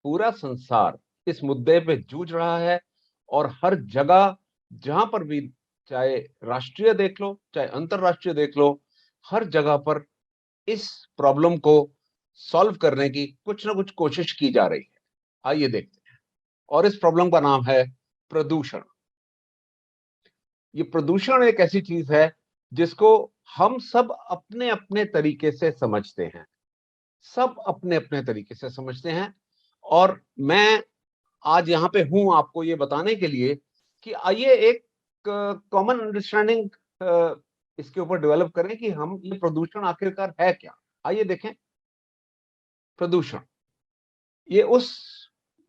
पूरा संसार इस मुद्दे पे जूझ रहा है और हर जगह जहां पर भी, चाहे राष्ट्रीय देख लो चाहे अंतरराष्ट्रीय देख लो, हर जगह पर इस प्रॉब्लम को सॉल्व करने की कुछ ना कुछ कोशिश की जा रही है। आइए देखते हैं। और इस प्रॉब्लम का नाम है प्रदूषण। ये प्रदूषण एक ऐसी चीज है जिसको हम सब अपने अपने तरीके से समझते हैं, सब अपने अपने तरीके से समझते हैं। और मैं आज यहां पे हूं आपको ये बताने के लिए कि आइए एक कॉमन अंडरस्टैंडिंग इसके ऊपर डेवलप करें कि हम ये प्रदूषण आखिरकार है क्या। आइए देखें। प्रदूषण ये उस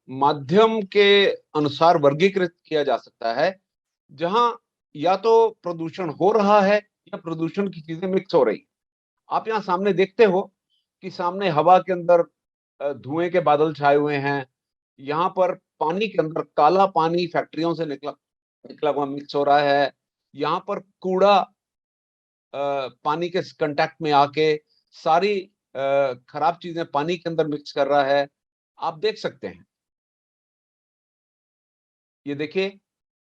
माध्यम के अनुसार वर्गीकृत किया जा सकता है जहां या तो प्रदूषण हो रहा है या प्रदूषण की चीजें मिक्स हो रही। आप यहां सामने देखते हो कि सामने हवा के अंदर धुएं के बादल छाए हुए हैं। यहाँ पर पानी के अंदर काला पानी फैक्ट्रियों से निकला निकला हुआ मिक्स हो रहा है। यहाँ पर कूड़ा पानी के कांटेक्ट में आके सारी खराब चीजें पानी के अंदर मिक्स कर रहा है। आप देख सकते हैं, ये देखिए।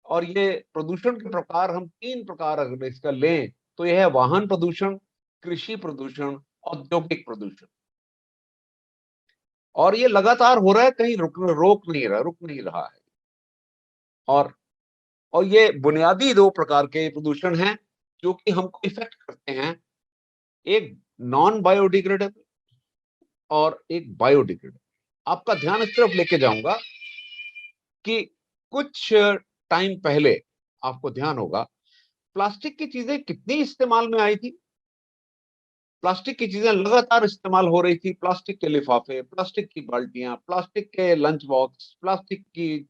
और ये प्रदूषण के प्रकार हम तीन प्रकार अगर इसका लें तो यह है वाहन प्रदूषण, कृषि प्रदूषण, औद्योगिक प्रदूषण। और ये लगातार हो रहा है, कहीं रुक नहीं रहा है। और और ये बुनियादी दो प्रकार के प्रदूषण हैं जो कि हमको इफेक्ट करते हैं। एक नॉन बायोडिग्रेडेबल और एक बायोडिग्रेडेबल। आपका ध्यान इस तरफ लेके जाऊंगा कि कुछ टाइम पहले आपको ध्यान होगा प्लास्टिक की चीजें कितनी इस्तेमाल में आई थी। प्लास्टिक की चीजें लगातार इस्तेमाल हो रही थी। प्लास्टिक के लिफाफे, प्लास्टिक की बाल्टियां, प्लास्टिक के लंच बॉक्स, प्लास्टिक की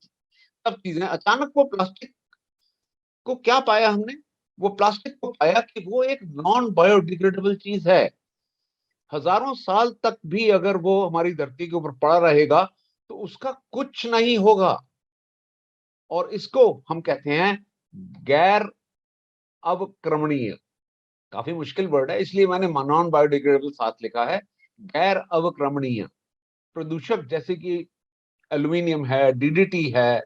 सब चीजें। अचानक वो प्लास्टिक को क्या पाया हमने? वो प्लास्टिक को पाया कि वो एक नॉन बायोडिग्रेडेबल चीज है। हजारों साल तक भी अगर वो हमारी धरती के ऊपर पड़ा रहेगा तो उसका कुछ नहीं होगा। और इसको हम कहते हैं गैर अवक्रमणीय। काफी मुश्किल वर्ड है, इसलिए मैंने नॉन बायोडिग्रेडेबल साथ लिखा है। गैर अवक्रमणीय प्रदूषक जैसे कि एल्यूमिनियम है, डीडीटी है,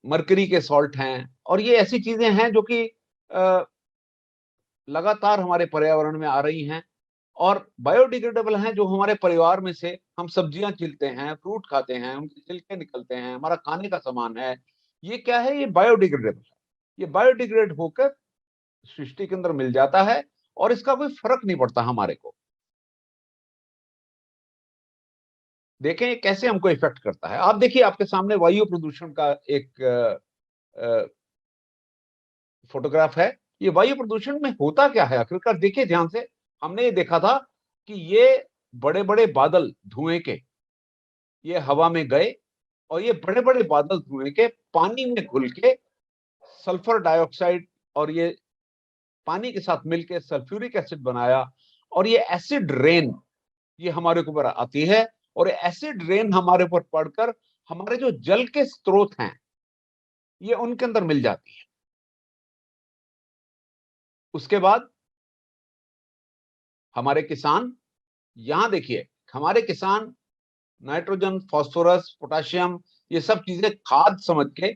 मरकरी के सॉल्ट हैं, और ये ऐसी चीजें हैं जो कि लगातार हमारे पर्यावरण में आ रही हैं। और बायोडिग्रेडेबल हैं जो हमारे परिवार में से हम सब्जियां छीलते हैं, फ्रूट खाते हैं, उनके छिलके निकलते हैं, हमारा खाने का सामान है। ये क्या है? ये बायोडिग्रेडेबल है। ये बायोडिग्रेड होकर सृष्टि के अंदर मिल जाता है और इसका कोई फर्क नहीं पड़ता हमारे को। देखें कैसे हमको इफेक्ट करता है। आप देखिए, आपके सामने वायु प्रदूषण का एक फोटोग्राफ है। ये वायु प्रदूषण में होता क्या है आखिरकार? देखिए ध्यान से। हमने ये देखा था कि ये बड़े बड़े बादल धुएं के ये हवा में गए और ये बड़े बड़े बादल धुएं के पानी में घुल के सल्फर डाइऑक्साइड और ये पानी के साथ मिलकर सल्फ्यूरिक एसिड बनाया। और ये एसिड रेन ये हमारे ऊपर आती है और एसिड रेन हमारे ऊपर पड़कर हमारे जो जल के स्रोत हैं ये उनके अंदर मिल जाती है। उसके बाद हमारे किसान, यहां देखिए, हमारे किसान नाइट्रोजन, फास्फोरस, पोटाशियम ये सब चीजें खाद समझ के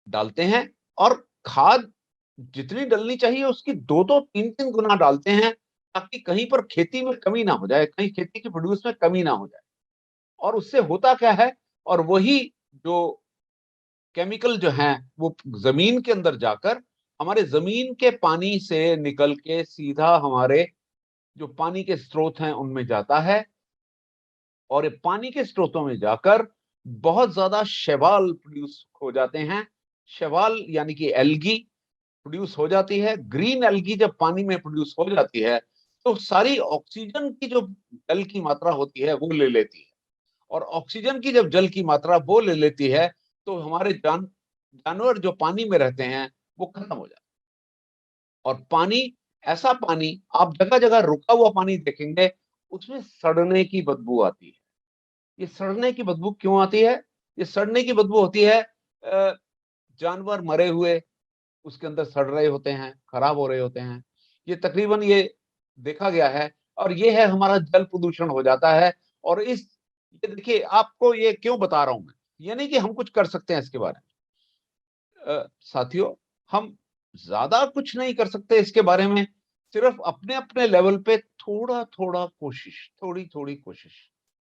डालते हैं। और खाद जितनी डलनी चाहिए उसकी दो दो तीन तीन गुना डालते हैं ताकि कहीं पर खेती में कमी ना हो जाए, कहीं खेती की प्रोड्यूस में कमी ना हो जाए। और उससे होता क्या है? और वही जो केमिकल जो हैं वो जमीन के अंदर जाकर हमारे जमीन के पानी से निकल के सीधा हमारे जो पानी के स्रोत हैं उनमें जाता है। और ये पानी के स्रोतों में जाकर बहुत ज्यादा शैवाल प्रोड्यूस हो जाते हैं। शैवाल यानी कि एल्गी प्रोड्यूस हो जाती है। ग्रीन एल्गी जब पानी में प्रोड्यूस हो जाती है तो सारी ऑक्सीजन की जो जल की मात्रा होती है वो ले लेती है। और ऑक्सीजन की जब जल की मात्रा वो ले लेती है तो हमारे जानवर जो पानी में रहते हैं वो खत्म हो जाते हैं। और पानी, ऐसा पानी आप जगह जगह रुका हुआ पानी देखेंगे उसमें सड़ने की बदबू आती है। ये सड़ने की बदबू क्यों आती है? ये सड़ने की बदबू होती है जानवर मरे हुए उसके अंदर सड़ रहे होते हैं, खराब हो रहे होते हैं। ये तकरीबन ये देखा गया है। और ये है हमारा जल प्रदूषण हो जाता है। और इस ये देखिए, आपको ये क्यों बता रहा हूं मैं, ये नहीं कि हम कुछ कर सकते हैं इसके बारे में। साथियों, हम ज्यादा कुछ नहीं कर सकते इसके बारे में, सिर्फ अपने अपने लेवल पे थोड़ा थोड़ा कोशिश, थोड़ी थोड़ी कोशिश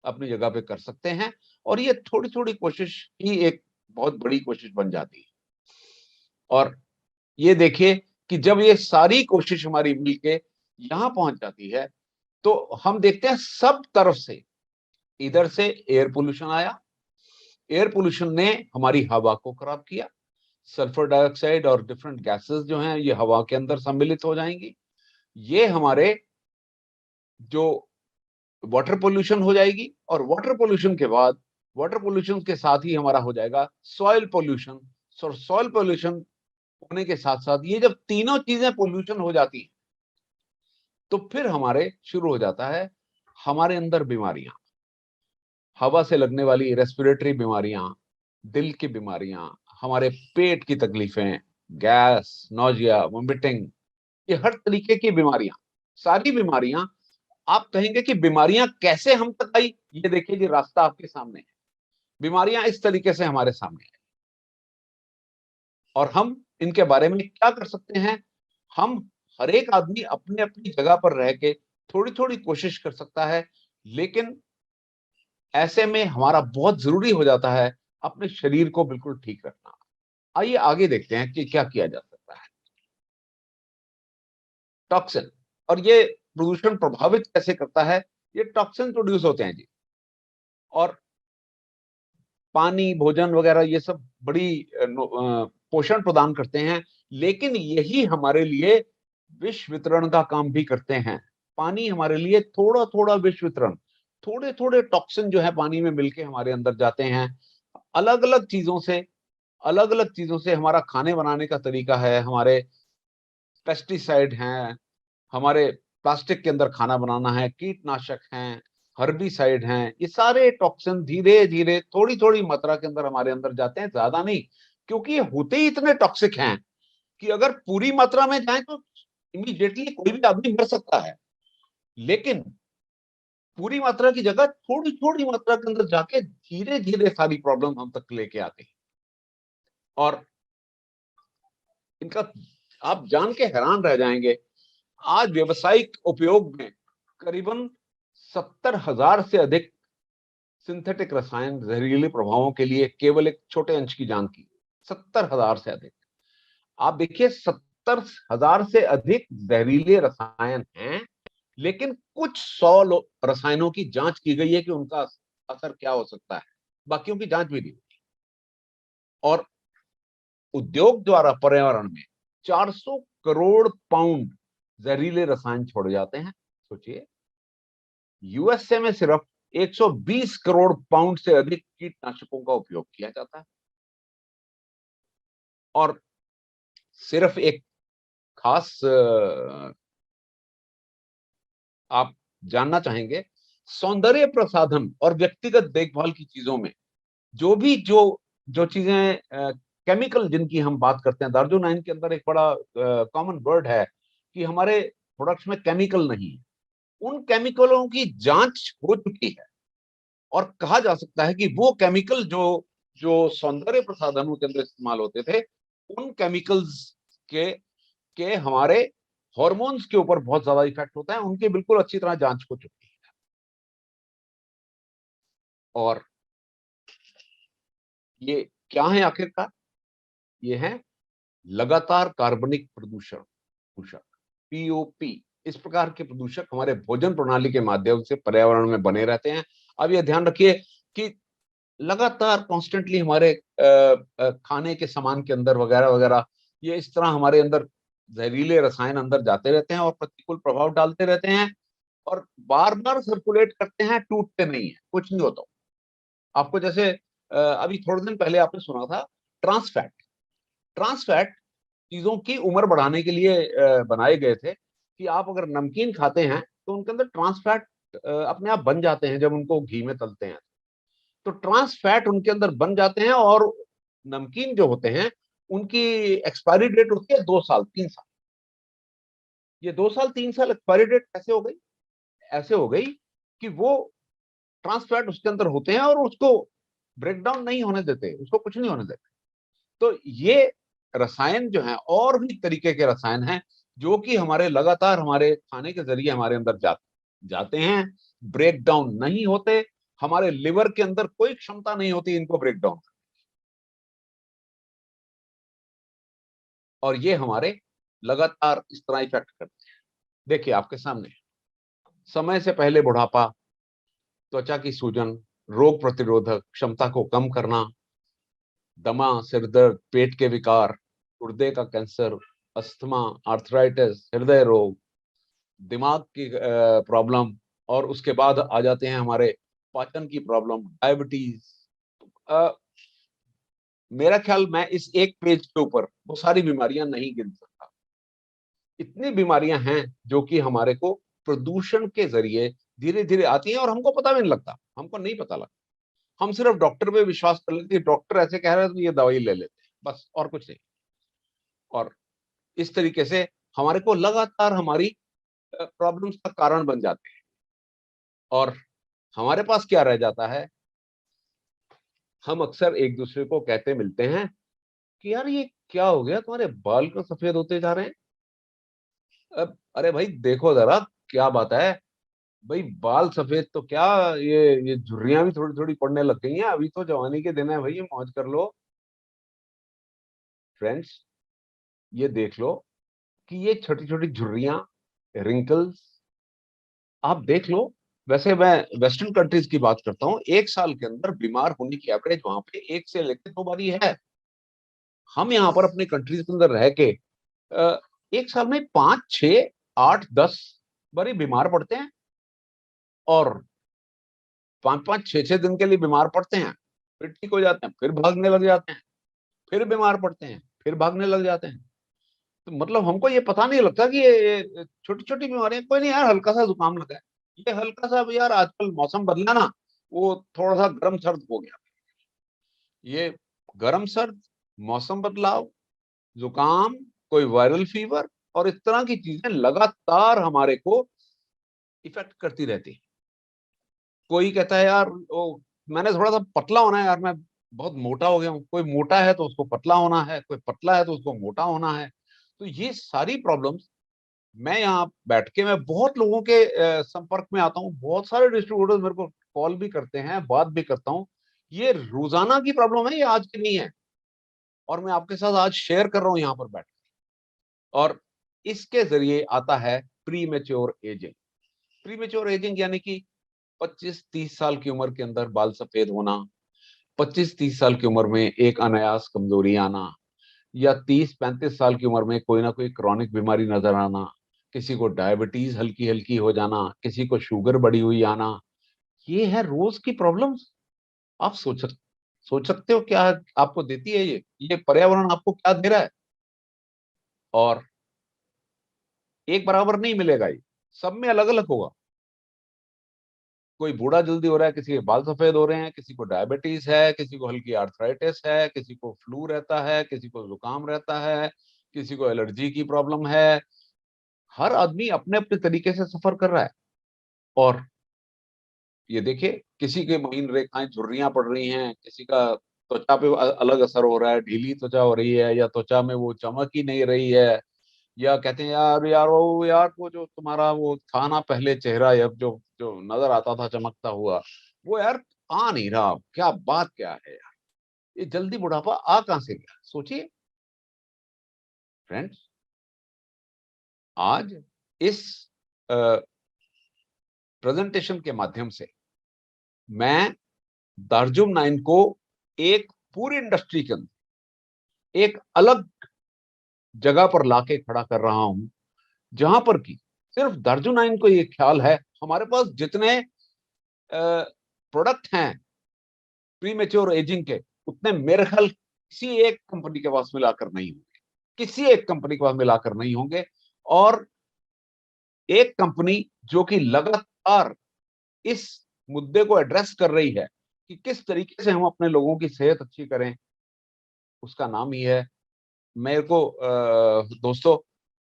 अपनी जगह पे कर सकते हैं, और ये थोड़ी थोड़ी कोशिश ही एक बहुत बड़ी कोशिश बन जाती है। और ये देखिए कि जब ये सारी कोशिश हमारी मिलके यहां पहुंच जाती है, तो हम देखते हैं सब तरफ से, इधर से एयर पोल्यूशन आया, एयर पोल्यूशन ने हमारी हवा को खराब किया, सल्फर डाइऑक्साइड और डिफरेंट गैसेस जो हैं ये हवा के अंदर सम्मिलित हो जाएंगी, ये हमारे जो वाटर पोल्यूशन हो जाएगी, और वाटर पोल्यूशन के बाद, वाटर पोल्यूशन के साथ ही हमारा हो जाएगा सॉइल पोल्यूशन। सॉइल पोल्यूशन होने के साथ साथ ये जब तीनों चीजें पोल्यूशन हो जाती हैं, तो फिर हमारे शुरू हो जाता है हमारे अंदर बीमारियां, हवा से लगने वाली रेस्पिरेटरी बीमारियां, दिल की बीमारियां, हमारे पेट की तकलीफें, गैस, नोजिया, वोमिटिंग, ये हर तरीके की बीमारियां, सारी बीमारियां। आप कहेंगे कि बीमारियां कैसे हम तक आई, ये देखिए जी, रास्ता आपके सामने है। बीमारियां इस तरीके से हमारे सामने है, और हम इनके बारे में क्या कर सकते हैं। हम, हर एक आदमी अपने अपनी जगह पर रह के थोड़ी थोड़ी कोशिश कर सकता है, लेकिन ऐसे में हमारा बहुत जरूरी हो जाता है अपने शरीर को बिल्कुल ठीक रखना। आइए आगे देखते हैं कि क्या किया जा सकता है। टॉक्सिन, और ये प्रदूषण प्रभावित कैसे करता है। ये टॉक्सिन प्रोड्यूस होते हैं जी, और पानी, भोजन वगैरह ये सब बड़ी पोषण प्रदान करते हैं, लेकिन यही हमारे लिए विष वितरण का काम भी करते हैं। पानी हमारे लिए थोड़ा थोड़ा विष वितरण, थोड़े थोड़े टॉक्सिन जो है पानी में मिलके हमारे अंदर जाते हैं। अलग अलग चीजों से, अलग अलग चीजों से, हमारा खाने बनाने का तरीका है, हमारे पेस्टिसाइड हैं, हमारे प्लास्टिक के अंदर खाना बनाना है, कीटनाशक हैं, हर्बिसाइड हैं, ये सारे टॉक्सिन धीरे धीरे थोड़ी थोड़ी मात्रा के अंदर हमारे अंदर जाते हैं, ज्यादा नहीं, क्योंकि ये होते ही इतने टॉक्सिक हैं कि अगर पूरी मात्रा में जाए तो इमीडिएटली कोई भी आदमी मर सकता है, लेकिन पूरी मात्रा की जगह थोड़ी थोड़ी मात्रा के अंदर जाके धीरे धीरे सारी प्रॉब्लम हम तक लेके आते हैं। और इनका आप जान के हैरान रह जाएंगे, आज व्यवसायिक उपयोग में करीबन 70,000 से अधिक सिंथेटिक रसायन जहरीले प्रभावों के लिए केवल एक छोटे अंश की जांच की। 70,000 से अधिक। आप देखिए, 70,000 से अधिक जहरीले रसायन हैं, लेकिन कुछ 100 रसायनों की जांच की गई है कि उनका असर क्या हो सकता है, बाकियों की जांच भी नहीं। और उद्योग द्वारा पर्यावरण में 400 करोड़ पाउंड जहरीले रसायन छोड़े जाते हैं। सोचिए, यूएसए में सिर्फ 120 करोड़ पाउंड से अधिक कीटनाशकों का उपयोग किया जाता है। और सिर्फ एक खास आप जानना चाहेंगे, सौंदर्य प्रसाधन और व्यक्तिगत देखभाल की चीजों में जो भी जो जो चीजें केमिकल जिनकी हम बात करते हैं, दार्जो 9 के अंदर एक बड़ा कॉमन वर्ड है कि हमारे प्रोडक्ट्स में केमिकल नहीं है। उन केमिकलों की जांच हो चुकी है, और कहा जा सकता है कि वो केमिकल जो जो सौंदर्य प्रसाधनों के अंदर इस्तेमाल होते थे, उन केमिकल्स के के हमारे हॉर्मोन्स के ऊपर बहुत ज्यादा इफेक्ट होता है, उनकी बिल्कुल अच्छी तरह जांच हो चुकी है। और ये क्या है आखिरकार, ये है लगातार कार्बनिक प्रदूषण, दूषक, पीओपी। इस प्रकार के प्रदूषक हमारे भोजन प्रणाली के माध्यम से पर्यावरण में बने रहते हैं। अब ये ध्यान रखिए कि लगातार कॉन्स्टेंटली हमारे खाने के सामान के अंदर वगैरह वगैरह ये इस तरह हमारे अंदर जहरीले रसायन अंदर जाते रहते हैं और प्रतिकूल प्रभाव डालते रहते हैं, और बार बार सर्कुलेट करते हैं, टूटते नहीं है, कुछ नहीं होता। आपको जैसे अभी थोड़े दिन पहले आपने सुना था, ट्रांसफैट। ट्रांसफैट चीजों की उम्र बढ़ाने के लिए बनाए गए थे कि आप अगर नमकीन खाते हैं तो उनके अंदर ट्रांसफैट अपने आप बन जाते हैं जब उनको घी में तलते हैं। तो ट्रांस फैट उनके अंदर बन जाते हैं, और नमकीन जो होते हैं उनकी एक्सपायरी डेट होती है 2 साल 3 साल। ये 2 साल 3 साल एक्सपायरी डेट कैसे हो गई, ऐसे हो गई कि वो ट्रांसफैट उसके अंदर होते हैं और उसको ब्रेक डाउन नहीं होने देते, उसको कुछ नहीं होने देते। तो ये रसायन जो है, और भी तरीके के रसायन हैं जो कि हमारे लगातार हमारे खाने के जरिए हमारे अंदर जाते हैं, ब्रेक डाउन नहीं होते। हमारे लिवर के अंदर कोई क्षमता नहीं होती इनको ब्रेक डाउन, और ये हमारे लगातार इस तरह इफेक्ट करते हैं। देखिए आपके सामने, समय से पहले बुढ़ापा, त्वचा की सूजन, रोग प्रतिरोधक क्षमता को कम करना, दमा, सिरदर्द, पेट के विकार, गुर्दे का कैंसर, अस्थमा, आर्थराइटिस, हृदय रोग, दिमाग की प्रॉब्लम, और उसके बाद आ जाते हैं हमारे पाचन की प्रॉब्लम, डायबिटीज। मेरा ख्याल मैं इस एक पेज के ऊपर वो सारी बीमारियां नहीं गिन सकता। इतनी बीमारियां हैं जो कि हमारे को प्रदूषण के जरिए धीरे धीरे आती हैं और हमको पता भी नहीं लगता, हमको नहीं पता लगता। हम सिर्फ डॉक्टर पे विश्वास कर लेते हैं, डॉक्टर ऐसे कह रहे हैं तो ये दवाई ले लेते हैं, बस और कुछ नहीं। और इस तरीके से हमारे को लगातार हमारी प्रॉब्लम्स का कारण बन जाते हैं। और हमारे पास क्या रह जाता है, हम अक्सर एक दूसरे को कहते मिलते हैं कि यार ये क्या हो गया, तुम्हारे बाल क्यों सफेद होते जा रहे हैं। अब अरे भाई देखो जरा, क्या बात है भाई, बाल सफेद तो क्या, ये झुर्रियां भी थोड़ी थोड़ी पड़ने लग गई हैं, अभी तो जवानी के दिन है भाई, मौज कर लो। फ्रेंड्स, ये देख लो कि ये छोटी छोटी झुर्रियां, रिंकल्स, आप देख लो। वैसे मैं वेस्टर्न कंट्रीज की बात करता हूँ, एक साल के अंदर बीमार होने की एवरेज वहां पे 1 से लेकर 2 बारी है। हम यहाँ पर अपनी कंट्रीज के अंदर रह के एक साल में 5, 6, 8, 10 बारी बीमार पड़ते हैं, और 5, 5, 6, 6 दिन के लिए बीमार पड़ते हैं, फिर ठीक हो जाते हैं, फिर भागने लग जाते हैं, फिर बीमार पड़ते हैं, फिर भागने लग जाते हैं। तो मतलब हमको ये पता नहीं लगता कि ये छोटी छोटी बीमारियां, कोई नहीं यार, हल्का सा जुकाम लगा है, ये हल्का सा भी यार, आजकल मौसम बदला ना, वो थोड़ा सा गर्म सर्द हो गया, ये गर्म सर्द, मौसम बदलाव, जुकाम, कोई वायरल फीवर, और इस तरह की चीजें लगातार हमारे को इफेक्ट करती रहती है। कोई कहता है यार ओ, मैंने थोड़ा सा पतला होना है यार, मैं बहुत मोटा हो गया हूँ, कोई मोटा है तो उसको पतला होना है, कोई पतला है तो उसको मोटा होना है। तो ये सारी प्रॉब्लम्स, मैं यहाँ बैठ के मैं बहुत लोगों के संपर्क में आता हूँ, बहुत सारे डिस्ट्रीब्यूटर्स मेरे को कॉल भी करते हैं, बात भी करता हूँ। ये रोजाना की प्रॉब्लम है, ये आज की नहीं है, और मैं आपके साथ आज शेयर कर रहा हूँ यहाँ पर बैठ के। और इसके जरिए आता है pre mature ageing. Pre mature ageing यानी कि 25-30 साल की उम्र के अंदर बाल सफेद होना, 25-30 साल की उम्र में एक अनायास कमजोरी आना, या 30-35 साल की उम्र में कोई ना कोई क्रॉनिक बीमारी नजर आना, किसी को डायबिटीज हल्की हल्की हो जाना, किसी को शुगर बढ़ी हुई आना, ये है रोज की प्रॉब्लम्स। आप सोच सकते हो क्या आपको देती है ये पर्यावरण आपको क्या दे रहा है। और एक बराबर नहीं मिलेगा, ये सब में अलग अलग होगा। कोई बूढ़ा जल्दी हो रहा है, किसी के बाल सफेद हो रहे हैं, किसी को डायबिटीज है, किसी को हल्की आर्थराइटिस है, किसी को फ्लू रहता है, किसी को जुकाम रहता है, किसी को एलर्जी की प्रॉब्लम है। हर आदमी अपने अपने तरीके से सफर कर रहा है। और ये देखिए, किसी के महीन रेखाएं, झुर्रियां पड़ रही हैं, किसी का त्वचा पे अलग असर हो रहा है, ढीली त्वचा हो रही है, या त्वचा में वो चमक ही नहीं रही है, या कहते हैं यार यार वो जो तुम्हारा वो था ना पहले चेहरा, अब जो जो नजर आता था चमकता हुआ, वो यार आ नहीं रहा, क्या बात क्या है यार, ये जल्दी बुढ़ापा आ कहां से गया, सोचिए। फ्रेंड्स, आज इस प्रेजेंटेशन के माध्यम से मैं दार्जुम 9 को एक पूरी इंडस्ट्री के अंदर एक अलग जगह पर लाके खड़ा कर रहा हूं, जहां पर की सिर्फ दार्जुम 9 को ये ख्याल है, हमारे पास जितने प्रोडक्ट हैं प्री मेच्योर एजिंग के, उतने मेरे ख्याल किसी एक कंपनी के पास मिलाकर नहीं होंगे, किसी एक कंपनी के पास मिलाकर नहीं होंगे। और एक कंपनी जो कि लगातार इस मुद्दे को एड्रेस कर रही है कि किस तरीके से हम अपने लोगों की सेहत अच्छी करें, उसका नाम ही है, मेरे को दोस्तों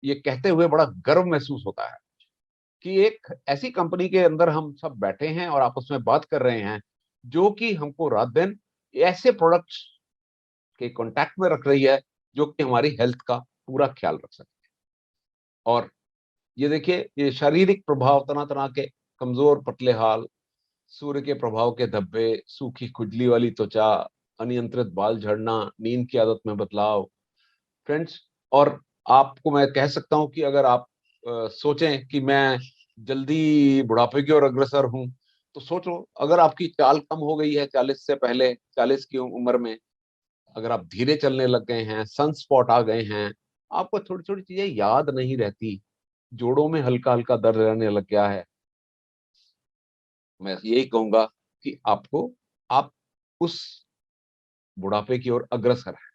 ये कहते हुए बड़ा गर्व महसूस होता है कि एक ऐसी कंपनी के अंदर हम सब बैठे हैं और आपस में बात कर रहे हैं, जो कि हमको रात दिन ऐसे प्रोडक्ट्स के कांटेक्ट में रख रही है जो कि हमारी हेल्थ का पूरा ख्याल रख सकते हैं। और ये देखिए, ये शारीरिक प्रभाव तरह तरह के, कमजोर पतले हाल, सूर्य के प्रभाव के धब्बे, सूखी खुजली वाली त्वचा, अनियंत्रित बाल झड़ना, नींद की आदत में बदलाव, फ्रेंड्स। और आपको मैं कह सकता हूं कि अगर आप सोचें कि मैं जल्दी बुढ़ापे की ओर अग्रसर हूं, तो सोचो, अगर आपकी चाल कम हो गई है 40 से पहले, 40 की उम्र में, अगर आप धीरे चलने लग गए हैं, सनस्पॉट आ गए हैं, आपको छोटी छोटी चीजें याद नहीं रहती, जोड़ों में हल्का हल्का दर्द रहने लग गया है, मैं यही कहूंगा कि आप उस बुढ़ापे की ओर अग्रसर हैं।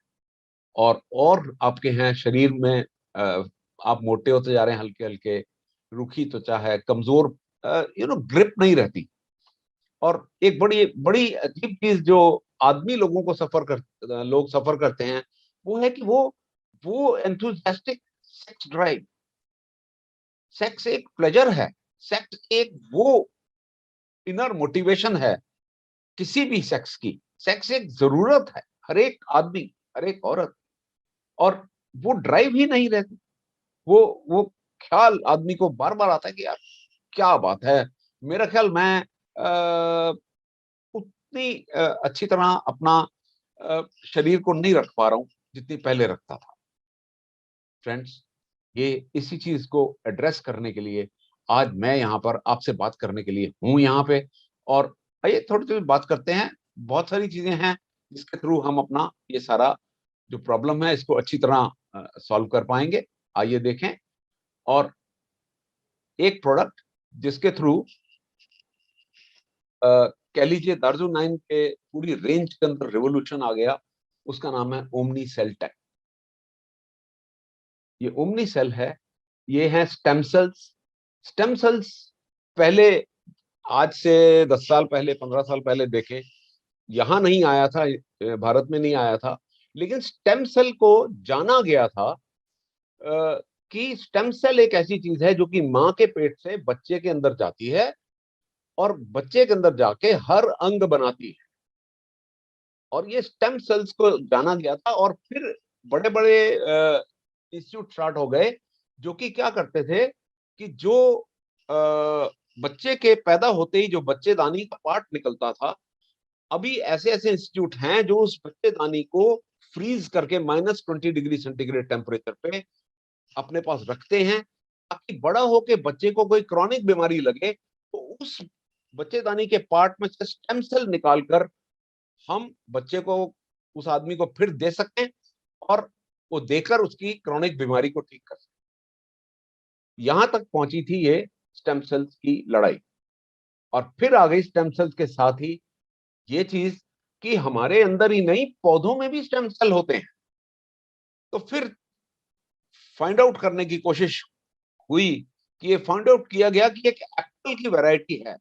और आपके हैं शरीर में, आप मोटे होते जा रहे हैं, हल्के हल्के, रूखी त्वचा है, कमजोर, ग्रिप नहीं रहती। और एक बड़ी बड़ी अजीब चीज जो आदमी लोग सफर करते हैं, वो है कि वो एंथुसियास्टिक सेक्स ड्राइव, सेक्स एक प्लेजर है, सेक्स एक वो इनर मोटिवेशन है किसी भी सेक्स की, सेक्स एक जरूरत है, हर एक आदमी, हर एक औरत। और वो ड्राइव ही नहीं रहती, वो ख्याल आदमी को बार बार आता है कि यार क्या बात है, मेरा ख्याल मैं उतनी अच्छी तरह अपना शरीर को नहीं रख पा रहा हूं जितनी पहले रखता था। फ्रेंड्स, ये इसी चीज को एड्रेस करने के लिए आज मैं यहाँ पर आपसे बात करने के लिए हूँ यहाँ पे। और आइए थोड़ी थोड़ी बात करते हैं, बहुत सारी चीजें हैं जिसके थ्रू हम अपना ये सारा जो प्रॉब्लम है इसको अच्छी तरह सॉल्व कर पाएंगे। आइए देखें। और एक प्रोडक्ट जिसके थ्रू कह लीजिए दार्जू 9 के पूरी रेंज के अंदर रिवोल्यूशन आ गया, उसका नाम है ओमनी सेल टेक। ये ओमनी सेल है, ये है स्टेम सेल्स। स्टेम सेल्स पहले, आज से 10 साल पहले, 15 साल पहले देखें, यहां नहीं आया था, भारत में नहीं आया था, लेकिन स्टेम सेल को जाना गया था कि स्टेम सेल एक ऐसी चीज है जो कि मां के पेट से बच्चे के अंदर जाती है और बच्चे के अंदर जाके हर अंग बनाती है। और ये स्टेम सेल्स को जाना गया था, और फिर बड़े बड़े इंस्टीट्यूट स्टार्ट हो गए जो कि क्या करते थे कि जो बच्चे के पैदा होते ही जो बच्चेदानी का पार्ट निकलता था, अभी ऐसे ऐसे इंस्टीट्यूट हैं जो उस बच्चेदानी को फ्रीज करके -20 डिग्री सेंटीग्रेड टेम्परेचर पे अपने पास रखते हैं, ताकि बड़ा होके बच्चे को कोई क्रॉनिक बीमारी लगे तो उस बच्चेदानी के पार्ट में से स्टेम सेल निकालकर हम बच्चे को, उस आदमी को फिर दे सकें, और वो देकर उसकी क्रॉनिक बीमारी को ठीक कर सकें। यहां तक पहुंची थी ये स्टेम सेल्स की लड़ाई। और फिर आ गई स्टेम सेल्स के साथ ही ये चीज कि हमारे अंदर ही नहीं, पौधों में भी स्टेम सेल होते हैं। तो फिर फाइंड आउट करने की कोशिश हुई कि ये फाइंड आउट किया गया कि एक एप्पल की वैरायटी है,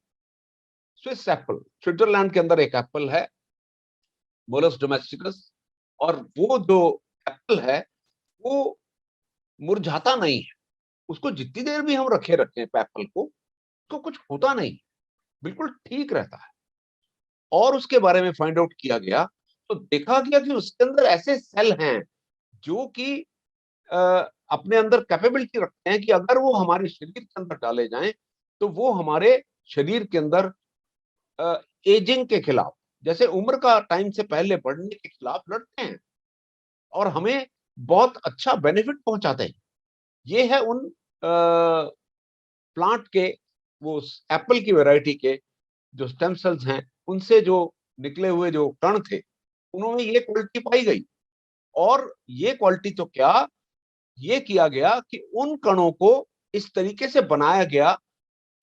स्विस एप्पल, स्विट्जरलैंड के अंदर एक एप्पल है, मोलस डोमेस्टिकस। और वो जो एप्पल है वो मुरझाता नहीं है, उसको जितनी देर भी हम रखे रखें एप्पल को, उसको कुछ होता नहीं, बिल्कुल ठीक रहता है। और उसके बारे में फाइंड आउट किया गया तो देखा गया कि उसके अंदर ऐसे सेल हैं जो कि अ, अपने अंदर कैपेबिलिटी रखते हैं कि अगर वो हमारे शरीर के अंदर डाले जाएं तो वो हमारे शरीर के अंदर एजिंग के खिलाफ, जैसे उम्र का टाइम से पहले बढ़ने के खिलाफ लड़ते हैं और हमें बहुत अच्छा बेनिफिट पहुंचाते हैं। ये है उन प्लांट के, वो एप्पल की वैरायटी के जो स्टेम सेल्स हैं, उनसे जो निकले हुए जो कण थे, उन्होंने ये क्वालिटी पाई गई। और ये क्वालिटी तो क्या, ये किया गया कि उन कणों को इस तरीके से बनाया गया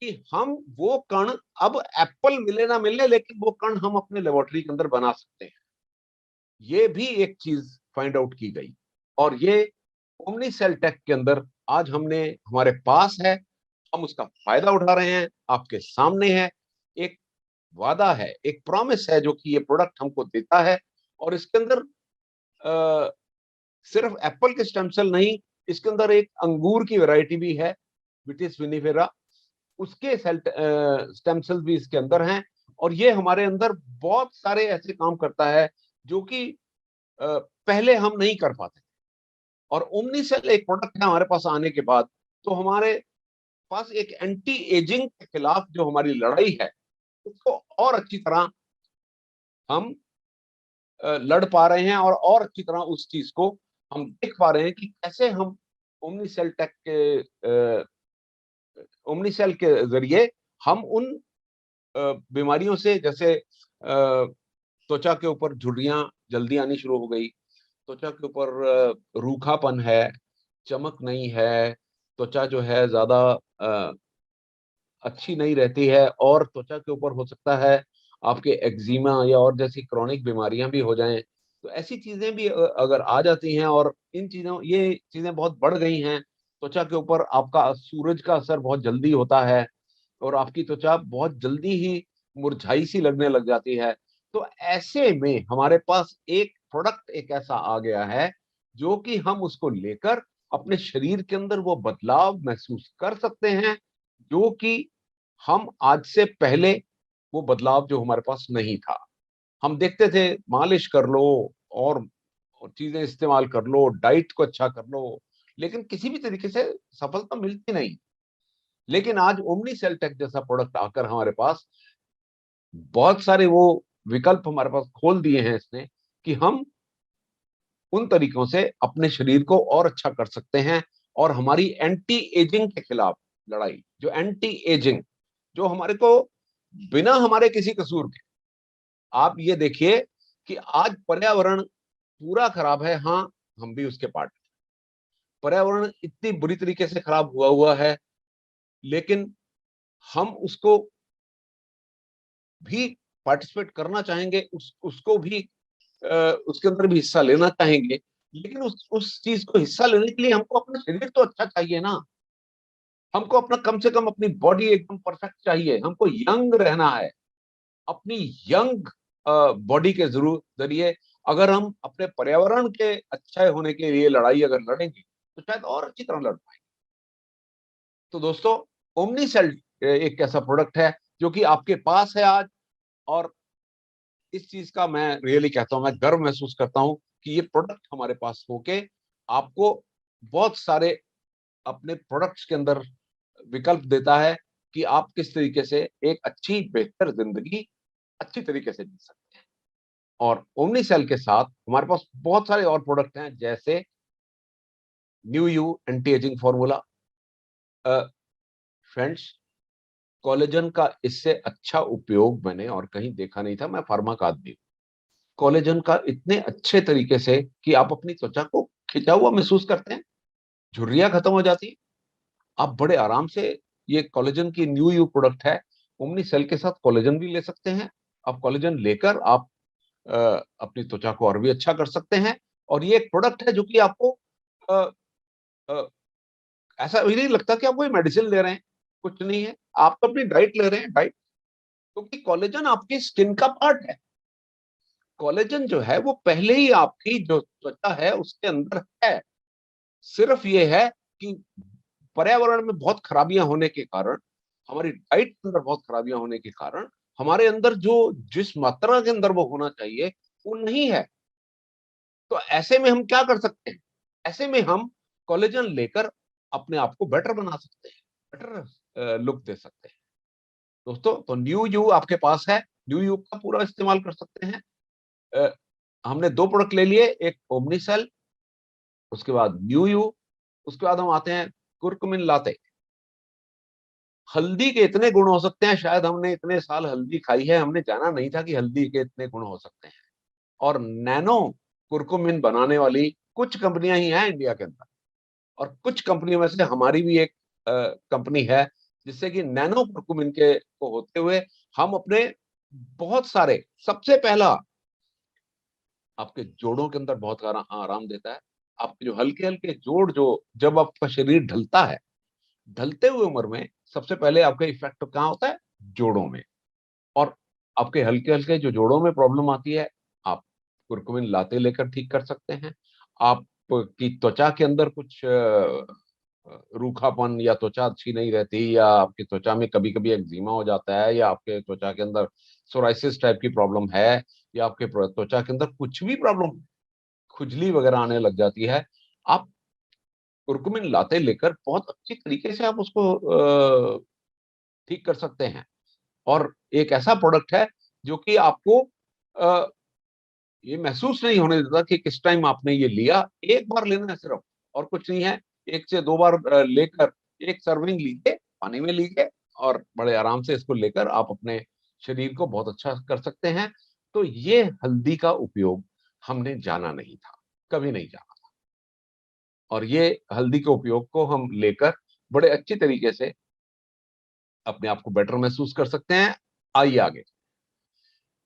कि हम वो कण, अब एप्पल मिले ना मिले, लेकिन वो कण हम अपने लेबोरेटरी के अंदर बना सकते हैं। ये भी एक चीज फाइंड आउट की गई। और ये ओमनी सेल टेक के अंदर आज हमने, हमारे पास है, हम उसका फायदा उठा रहे हैं, आपके सामने है। एक वादा है, एक प्रॉमिस है जो कि ये प्रोडक्ट हमको देता है। और इसके अंदर अ, सिर्फ एप्पल के स्टेम सेल नहीं, इसके अंदर एक अंगूर की वैरायटी भी है, विटिस विनिफेरा, उसके स्टेम सेल्स भी इसके अंदर हैं, और ये हमारे अंदर बहुत सारे ऐसे काम करता है जो कि पहले हम नहीं कर पाते। और ओमनीसेल एक प्रोडक्ट है हमारे पास आने के बाद, तो हमारे पास एक एंटी एजिंग के खिलाफ जो हमारी लड़ाई है उसको और अच्छी तरह हम लड़ पा रहे हैं, और अच्छी तरह उस चीज को हम देख पा रहे हैं कि कैसे हम ओमनीसेल टेक के ओमनीसेल के जरिए हम उन बीमारियों से, जैसे त्वचा के ऊपर झुर्रियां जल्दी आनी शुरू हो गई, त्वचा के ऊपर रूखापन है, चमक नहीं है, त्वचा जो है ज्यादा अच्छी नहीं रहती है, और त्वचा के ऊपर हो सकता है आपके एक्जिमा या और जैसी क्रॉनिक बीमारियां भी हो जाएं। तो ऐसी चीजें भी अगर आ जाती हैं, और ये चीजें बहुत बढ़ गई हैं, त्वचा के ऊपर आपका सूरज का असर बहुत जल्दी होता है, और आपकी त्वचा बहुत जल्दी ही मुरझाई सी लगने लग जाती है। तो ऐसे में हमारे पास एक प्रोडक्ट एक ऐसा आ गया है जो कि हम उसको लेकर अपने शरीर के अंदर वो बदलाव महसूस कर सकते हैं, जो कि हम आज से पहले वो बदलाव जो हमारे पास नहीं था। हम देखते थे मालिश कर लो और चीजें इस्तेमाल कर लो, डाइट को अच्छा कर लो, लेकिन किसी भी तरीके से सफलता मिलती नहीं। लेकिन आज ओमनी सेल टेक जैसा प्रोडक्ट आकर हमारे पास बहुत सारे वो विकल्प हमारे पास खोल दिए हैं इसने, कि हम उन तरीकों से अपने शरीर को और अच्छा कर सकते हैं, और हमारी एंटी एजिंग के खिलाफ लड़ाई, जो एंटी एजिंग, जो हमारे को बिना हमारे किसी कसूर के, आप ये देखिए कि आज पर्यावरण पूरा खराब है, हाँ, हम भी उसके पार्ट। पर्यावरण इतनी बुरी तरीके से खराब हुआ हुआ है, लेकिन हम उसको भी पार्टिसिपेट करना चाहेंगे, उसको भी उसके अंदर भी हिस्सा लेना चाहेंगे, लेकिन उस चीज को हिस्सा लेने के लिए हमको अपना शरीर तो अच्छा चाहिए ना। हमको अपना कम से कम अपनी बॉडी एकदम परफेक्ट चाहिए, हमको यंग रहना है। अपनी यंग बॉडी के जरिए अगर हम अपने पर्यावरण के अच्छे होने के लिए लड़ाई अगर लड़ेंगे, तो शायद और अच्छी तरह लड़ पाएंगे। तो दोस्तों, ओमनी सेल एक ऐसा प्रोडक्ट है जो कि आपके पास है आज, और इस चीज का मैं रियली कहता हूं, मैं गर्व महसूस करता हूं कि ये प्रोडक्ट हमारे पास होके आपको बहुत सारे अपने प्रोडक्ट्स के अंदर विकल्प देता है कि आप किस तरीके से एक अच्छी बेहतर जिंदगी अच्छी तरीके से जी सकते हैं। और ओमनी सेल के साथ हमारे पास बहुत सारे और प्रोडक्ट हैं, जैसे new you anti ageing formula. Friends, collagen का इससे अच्छा उपयोग मैंने और कहीं देखा नहीं था। मैं फार्मा का आदमी हूं। कोलेजन का इतने अच्छे तरीके से कि आप अपनी त्वचा को खिंचा हुआ महसूस करते हैं, झुर्रियां खत्म हो जाती है, आप बड़े आराम से, ये कोलेजन की न्यू यू प्रोडक्ट है, ओमनी सेल के साथ कोलेजन भी ले सकते हैं। आप कोलेजन लेकर आप अपनी त्वचा को और भी अच्छा कर सकते हैं। और ये एक प्रोडक्ट है जो कि आपको अ, अ, ऐसा भी नहीं लगता कि आप कोई मेडिसिन ले रहे हैं, कुछ नहीं है, आप तो अपनी डाइट ले रहे हैं, डाइट, क्योंकि कोलेजन आपकी स्किन का पार्ट है। कोलेजन जो है वो पहले ही आपकी जो त्वचा है उसके अंदर है। सिर्फ ये है कि पर्यावरण में बहुत खराबियां होने के कारण, हमारी डाइट के अंदर बहुत खराबियां होने के कारण, हमारे अंदर जो जिस मात्रा के अंदर वो होना चाहिए वो नहीं है। तो ऐसे में हम क्या कर सकते हैं? ऐसे में हम कोलेजन लेकर अपने आप को बेटर बना सकते हैं, बेटर लुक दे सकते हैं। दोस्तों, तो न्यू यू आपके पास है, न्यू यू का पूरा इस्तेमाल कर सकते हैं। अ, हमने दो प्रोडक्ट ले लिए, एक ओमनीसेल, उसके बाद न्यू यू, उसके बाद हम आते हैं कुर्कुमिन लाते। हल्दी के इतने गुण हो सकते हैं, शायद हमने इतने साल हल्दी खाई है, हमने जाना नहीं था कि हल्दी के इतने गुण हो सकते हैं। और नैनो कुर्कुमिन बनाने वाली कुछ कंपनियां ही हैं इंडिया के अंदर, और कुछ कंपनियों में से हमारी भी एक कंपनी है, जिससे कि नैनो कुर्कुमिन के को होते हुए हम अपने बहुत सारे, सबसे पहला आपके जोड़ों के अंदर बहुत आराम देता है। आपके जो हल्के हल्के जोड़, जो जब आपका शरीर ढलता है, ढलते हुए उम्र में सबसे पहले आपका इफेक्ट कहाँ होता है? जोड़ों में। और आपके हल्के हल्के जो जोड़ों में प्रॉब्लम आती है, आप कुरकुमिन लाते लेकर ठीक कर सकते हैं। आपकी त्वचा के अंदर कुछ रूखापन या त्वचा अच्छी नहीं रहती, या आपकी त्वचा में कभी कभी एक्जिमा हो जाता है, या आपके त्वचा के अंदर सोराइसिस टाइप की प्रॉब्लम है, या आपके त्वचा के अंदर कुछ भी प्रॉब्लम, खुजली वगैरह आने लग जाती है, आप कुरकुमिन लाते लेकर बहुत अच्छी तरीके से आप उसको ठीक कर सकते हैं। और एक ऐसा प्रोडक्ट है जो कि आपको अ, ये महसूस नहीं होने देता कि किस टाइम आपने ये लिया। एक बार लेना है सिर्फ, और कुछ नहीं है। 1 से 2 बार लेकर एक सर्विंग लीजिए, पानी में लीजिए, और बड़े आराम से इसको लेकर आप अपने शरीर को बहुत अच्छा कर सकते हैं। तो ये हल्दी का उपयोग हमने जाना नहीं था, कभी नहीं जाना। और ये हल्दी के उपयोग को हम लेकर बड़े अच्छी तरीके से अपने आप को बेटर महसूस कर सकते हैं। आइए आगे,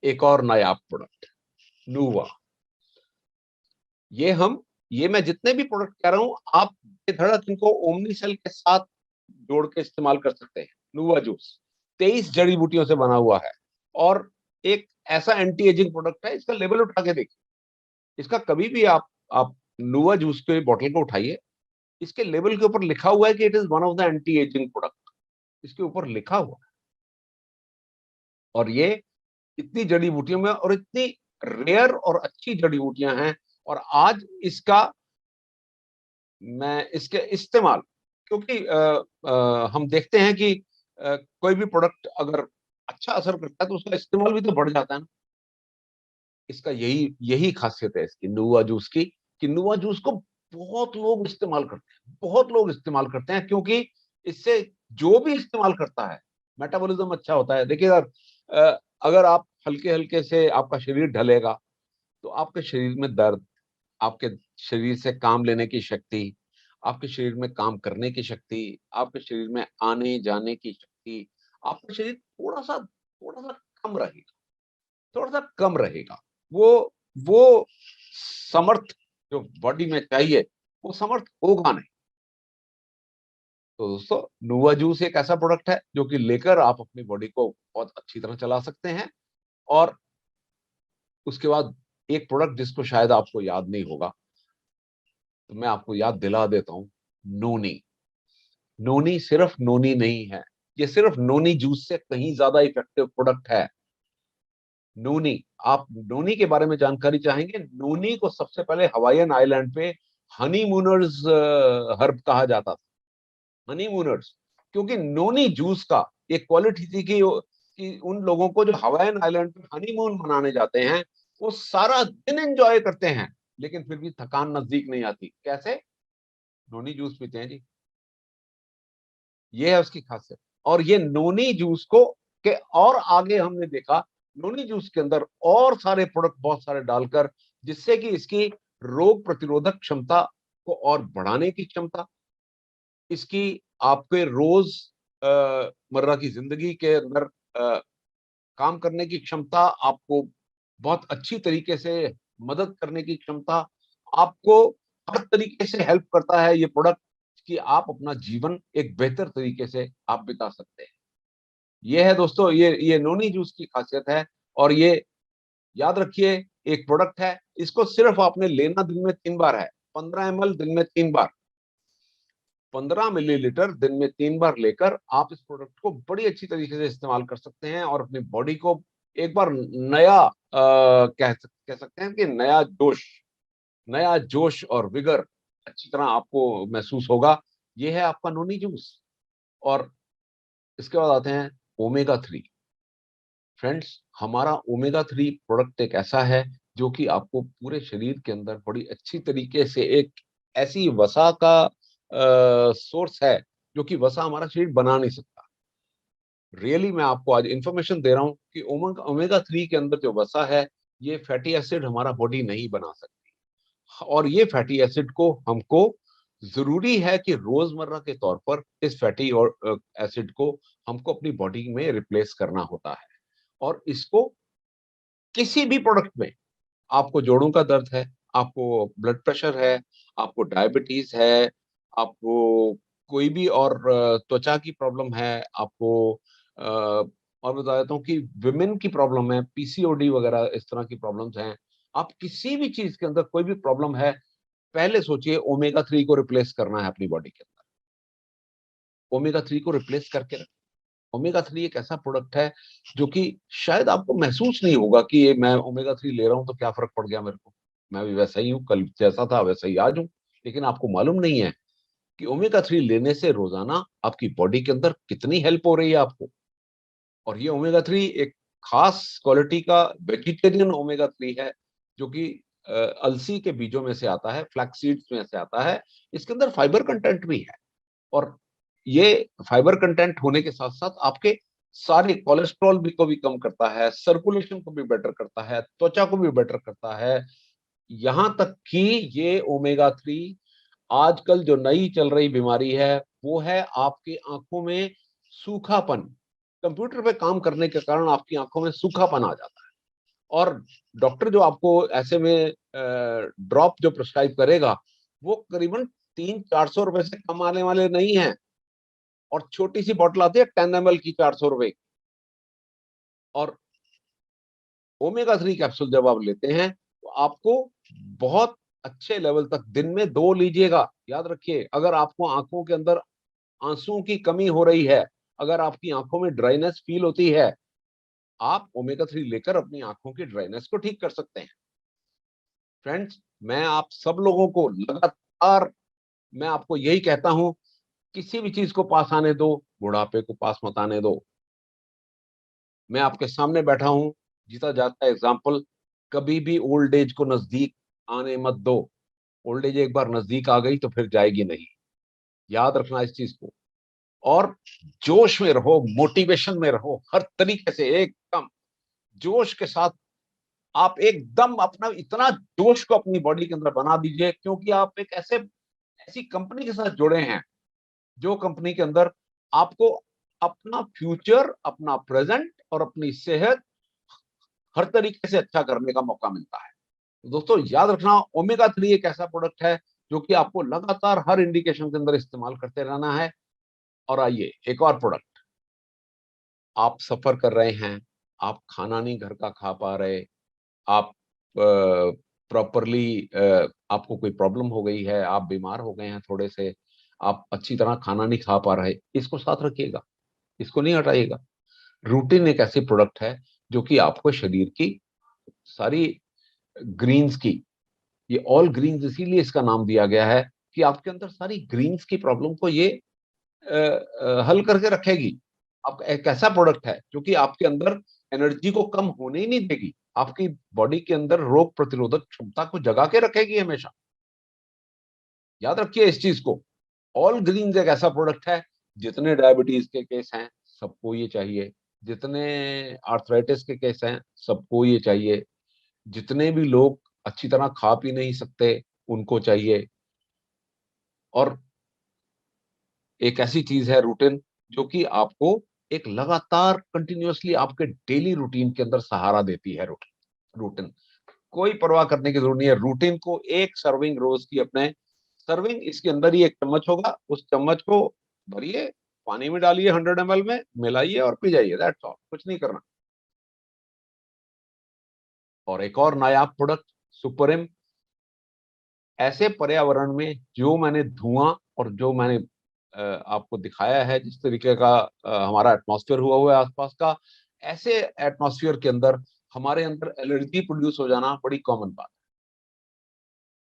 एक और नया प्रोडक्ट, नूवा। ये मैं जितने भी प्रोडक्ट कह रहा हूं, आप बेधड़क इनको ओमनी सेल के साथ जोड़ के इस्तेमाल कर सकते हैं। नूवा जूस 23 जड़ी बूटियों से बना हुआ है, और एक ऐसा एंटी एजिंग प्रोडक्ट है। इसका लेबल उठा के देखिए, इसका कभी भी आप नूवा जूस के बॉटल को उठाइए, इसके लेबल के ऊपर लिखा हुआ है कि it is one of the anti ageing product, इसके ऊपर लिखा हुआ है। और ये इतनी जड़ी बूटियों में, और इतनी रेयर और अच्छी जड़ी बूटियां हैं। और आज इसका मैं इसके इस्तेमाल, क्योंकि हम देखते हैं कि कोई भी प्रोडक्ट अगर अच्छा असर करता है तो उसका इस्तेमाल भी तो बढ़ जाता है ना। इसका यही यही खासियत है इसकी, नुआ जूस की, कि नुआ जूस को बहुत लोग इस्तेमाल करते हैं, बहुत लोग इस्तेमाल करते हैं, क्योंकि इससे जो भी इस्तेमाल करता है मेटाबॉलिज्म अच्छा होता है। देखिए यार, अगर आप हल्के हल्के से आपका शरीर ढलेगा, तो आपके शरीर में दर्द, आपके शरीर से काम लेने की शक्ति, आपके शरीर में काम करने की शक्ति, आपके शरीर में आने जाने की शक्ति, आपका शरीर थोड़ा सा कम रहेगा, थोड़ा सा कम रहेगा। वो वो समर्थ जो बॉडी में चाहिए, वो समर्थ होगा नहीं। तो दोस्तों, नुआ जूस एक ऐसा प्रोडक्ट है जो कि लेकर आप अपनी बॉडी को बहुत अच्छी तरह चला सकते हैं। और उसके बाद एक प्रोडक्ट जिसको शायद आपको याद नहीं होगा, तो मैं आपको याद दिला देता हूं, नोनी। नोनी सिर्फ नोनी नहीं है, ये सिर्फ नोनी जूस से कहीं ज्यादा इफेक्टिव प्रोडक्ट है। नोनी, आप नोनी के बारे में जानकारी चाहेंगे? नोनी को सबसे पहले हवाईयन आइलैंड पे हनीमूनर्स हर्ब कहा जाता था। हनीमूनर्स, क्योंकि नोनी जूस का एक क्वालिटी थी कि उन लोगों को जो हवाईयन आइलैंड पे हनीमून मनाने जाते हैं, वो सारा दिन एंजॉय करते हैं, लेकिन फिर भी थकान नजदीक नहीं आती। कैसे? नोनी जूस पीते हैं जी। ये है उसकी खासियत। और ये नोनी जूस को के और आगे हमने देखा, नोनी जूस के अंदर और सारे प्रोडक्ट बहुत सारे डालकर, जिससे कि इसकी रोग प्रतिरोधक क्षमता को और बढ़ाने की क्षमता, इसकी आपके रोज मर्रा की जिंदगी के अंदर काम करने की क्षमता, आपको बहुत अच्छी तरीके से मदद करने की क्षमता, आपको हर तरीके से हेल्प करता है ये प्रोडक्ट, कि आप अपना जीवन एक बेहतर तरीके से आप बिता सकते हैं। ये है दोस्तों, ये नोनी जूस की खासियत है। और ये याद रखिए, एक प्रोडक्ट है, इसको सिर्फ आपने लेना दिन में 3 बार है। 15 ml दिन में 3 बार, 15 मिलीलीटर दिन में 3 बार लेकर आप इस प्रोडक्ट को बड़ी अच्छी तरीके से इस्तेमाल कर सकते हैं, और अपनी बॉडी को एक बार नया कह सकते हैं कि नया जोश और विगर अच्छी तरह आपको महसूस होगा। ये है आपका नोनी जूस। और इसके बाद आते हैं ओमेगा 3। फ्रेंड्स, हमारा ओमेगा 3 प्रोडक्ट एक ऐसा है जो कि आपको पूरे शरीर के अंदर बड़ी अच्छी तरीके से एक ऐसी वसा का सोर्स है, जो कि वसा हमारा शरीर बना नहीं सकता। रियली मैं आपको आज इंफॉर्मेशन दे रहा हूं कि ओमेगा 3 के अंदर जो वसा है, ये फैटी एसिड हमारा बॉडी नहीं बना सकती। और ये फैटी एसिड को हमको जरूरी है कि रोजमर्रा के तौर पर इस फैटी और एसिड को हमको अपनी बॉडी में रिप्लेस करना होता है। और इसको किसी भी प्रोडक्ट में, आपको जोड़ों का दर्द है, आपको ब्लड प्रेशर है, आपको डायबिटीज है, आपको कोई भी और त्वचा की प्रॉब्लम है, आपको और बता देता हूँ कि विमेन की प्रॉब्लम है, पीसीओडी वगैरह इस तरह की प्रॉब्लम्स हैं, आप किसी भी चीज के अंदर कोई भी प्रॉब्लम है, पहले सोचिए ओमेगा 3 को रिप्लेस करना है अपनी बॉडी के अंदर। ओमेगा 3 को रिप्लेस करके रखें। ओमेगा 3 एक ऐसा प्रोडक्ट है जो कि शायद आपको महसूस नहीं होगा कि ये मैं ओमेगा 3 ले रहा हूं तो क्या फर्क पड़ गया मेरे को, मैं भी वैसा ही हूँ, कल जैसा था वैसा ही आज हूँ। लेकिन आपको मालूम नहीं है कि ओमेगा 3 लेने से रोजाना आपकी बॉडी के अंदर कितनी हेल्प हो रही है आपको। और ये ओमेगा 3 एक खास क्वालिटी का वेजिटेरियन ओमेगा 3 है, जो कि अलसी के बीजों में से आता है, फ्लैक्स सीड्स में से आता है। इसके अंदर फाइबर कंटेंट भी है, और ये फाइबर कंटेंट होने के साथ साथ आपके सारे कोलेस्ट्रॉल भी को भी कम करता है, सर्कुलेशन को भी बेटर करता है, त्वचा को भी बेटर करता है। यहां तक कि ये ओमेगा 3 आजकल जो नई चल रही बीमारी है वो है आपकी आंखों में सूखापन। कंप्यूटर पे काम करने के कारण आपकी आंखों में सूखापन आ जाता है, और डॉक्टर जो आपको ऐसे में ड्रॉप जो प्रिस्क्राइब करेगा वो करीबन 300-400 रुपए से कम आने वाले नहीं है। और छोटी सी बॉटल आती है 10 ml की, 400 रुपए। और ओमेगा 3 कैप्सूल जब आप लेते हैं तो आपको बहुत अच्छे लेवल तक दिन में 2 लीजिएगा। याद रखिए, अगर आपको आंखों के अंदर आंसुओं की कमी हो रही है, अगर आपकी आंखों में ड्राइनेस फील होती है, आप ओमेगा 3 लेकर अपनी आंखों की ड्राइनेस को ठीक कर सकते हैं। फ्रेंड्स, मैं आप सब लोगों को लगातार मैं आपको यही कहता हूं, किसी भी चीज को पास आने दो, बुढ़ापे को पास मत आने दो। मैं आपके सामने बैठा हूं, जीता जागता एग्जाम्पल। कभी भी ओल्ड एज को नजदीक आने मत दो। ओल्ड एज एक बार नजदीक आ गई तो फिर जाएगी नहीं, याद रखना इस चीज को। और जोश में रहो, मोटिवेशन में रहो, हर तरीके से एकदम जोश के साथ। आप एकदम अपना इतना जोश को अपनी बॉडी के अंदर बना दीजिए, क्योंकि आप एक ऐसे ऐसी कंपनी के साथ जुड़े हैं जो कंपनी के अंदर आपको अपना फ्यूचर, अपना प्रेजेंट और अपनी सेहत हर तरीके से अच्छा करने का मौका मिलता है। तो दोस्तों याद रखना, ओमेगा 3 एक ऐसा प्रोडक्ट है जो कि आपको लगातार हर इंडिकेशन के अंदर इस्तेमाल करते रहना है। और आइए एक और प्रोडक्ट, आप सफर कर रहे हैं, आप खाना नहीं घर का खा पा रहे, आप प्रॉपरली आपको कोई प्रॉब्लम हो गई है, आप बीमार हो गए हैं थोड़े से, आप अच्छी तरह खाना नहीं खा पा रहे, इसको साथ रखिएगा, इसको नहीं हटाइएगा। रूटीन एक ऐसी प्रोडक्ट है जो कि आपको शरीर की सारी ग्रीन्स की, ये ऑल ग्रीन्स इसीलिए इसका नाम दिया गया है कि आपके अंदर सारी ग्रीन्स की प्रॉब्लम को ये हल करके रखेगी। आप एक ऐसा प्रोडक्ट है जो कि आपके अंदर एनर्जी को कम होने ही नहीं देगी, आपकी बॉडी के अंदर रोग प्रतिरोधक क्षमता को जगा के रखेगी हमेशा। याद रखिए इस चीज को। ऑल ग्रीन्स एक ऐसा प्रोडक्ट है, जितने डायबिटीज के केस हैं सबको ये चाहिए, जितने आर्थराइटिस के केस हैं सबको ये चाहिए, जितने भी लोग अच्छी तरह खा पी नहीं सकते उनको चाहिए। और एक ऐसी चीज है रूटीन, जो कि आपको एक लगातार कंटिन्यूअसली आपके डेली रूटीन के अंदर सहारा देती है। रूटीन रूटीन कोई परवाह करने की जरूरत नहीं है। रूटीन को एक सर्विंग रोज की अपने, सर्विंग इसके अंदर ही एक चम्मच होगा, उस चम्मच को भरिए, पानी में डालिए 100 ml में, मिलाइए और पी जाइए, दैट्स ऑल, कुछ नहीं करना। और एक और नायाब प्रोडक्ट सुपरम, ऐसे पर्यावरण में जो मैंने धुआं और जो मैंने आपको दिखाया है, जिस तरीके का हमारा एटमॉस्फेयर हुआ हुआ है आसपास का, ऐसे एटमॉस्फेयर के अंदर हमारे अंदर एलर्जी प्रोड्यूस हो जाना बड़ी कॉमन बात है।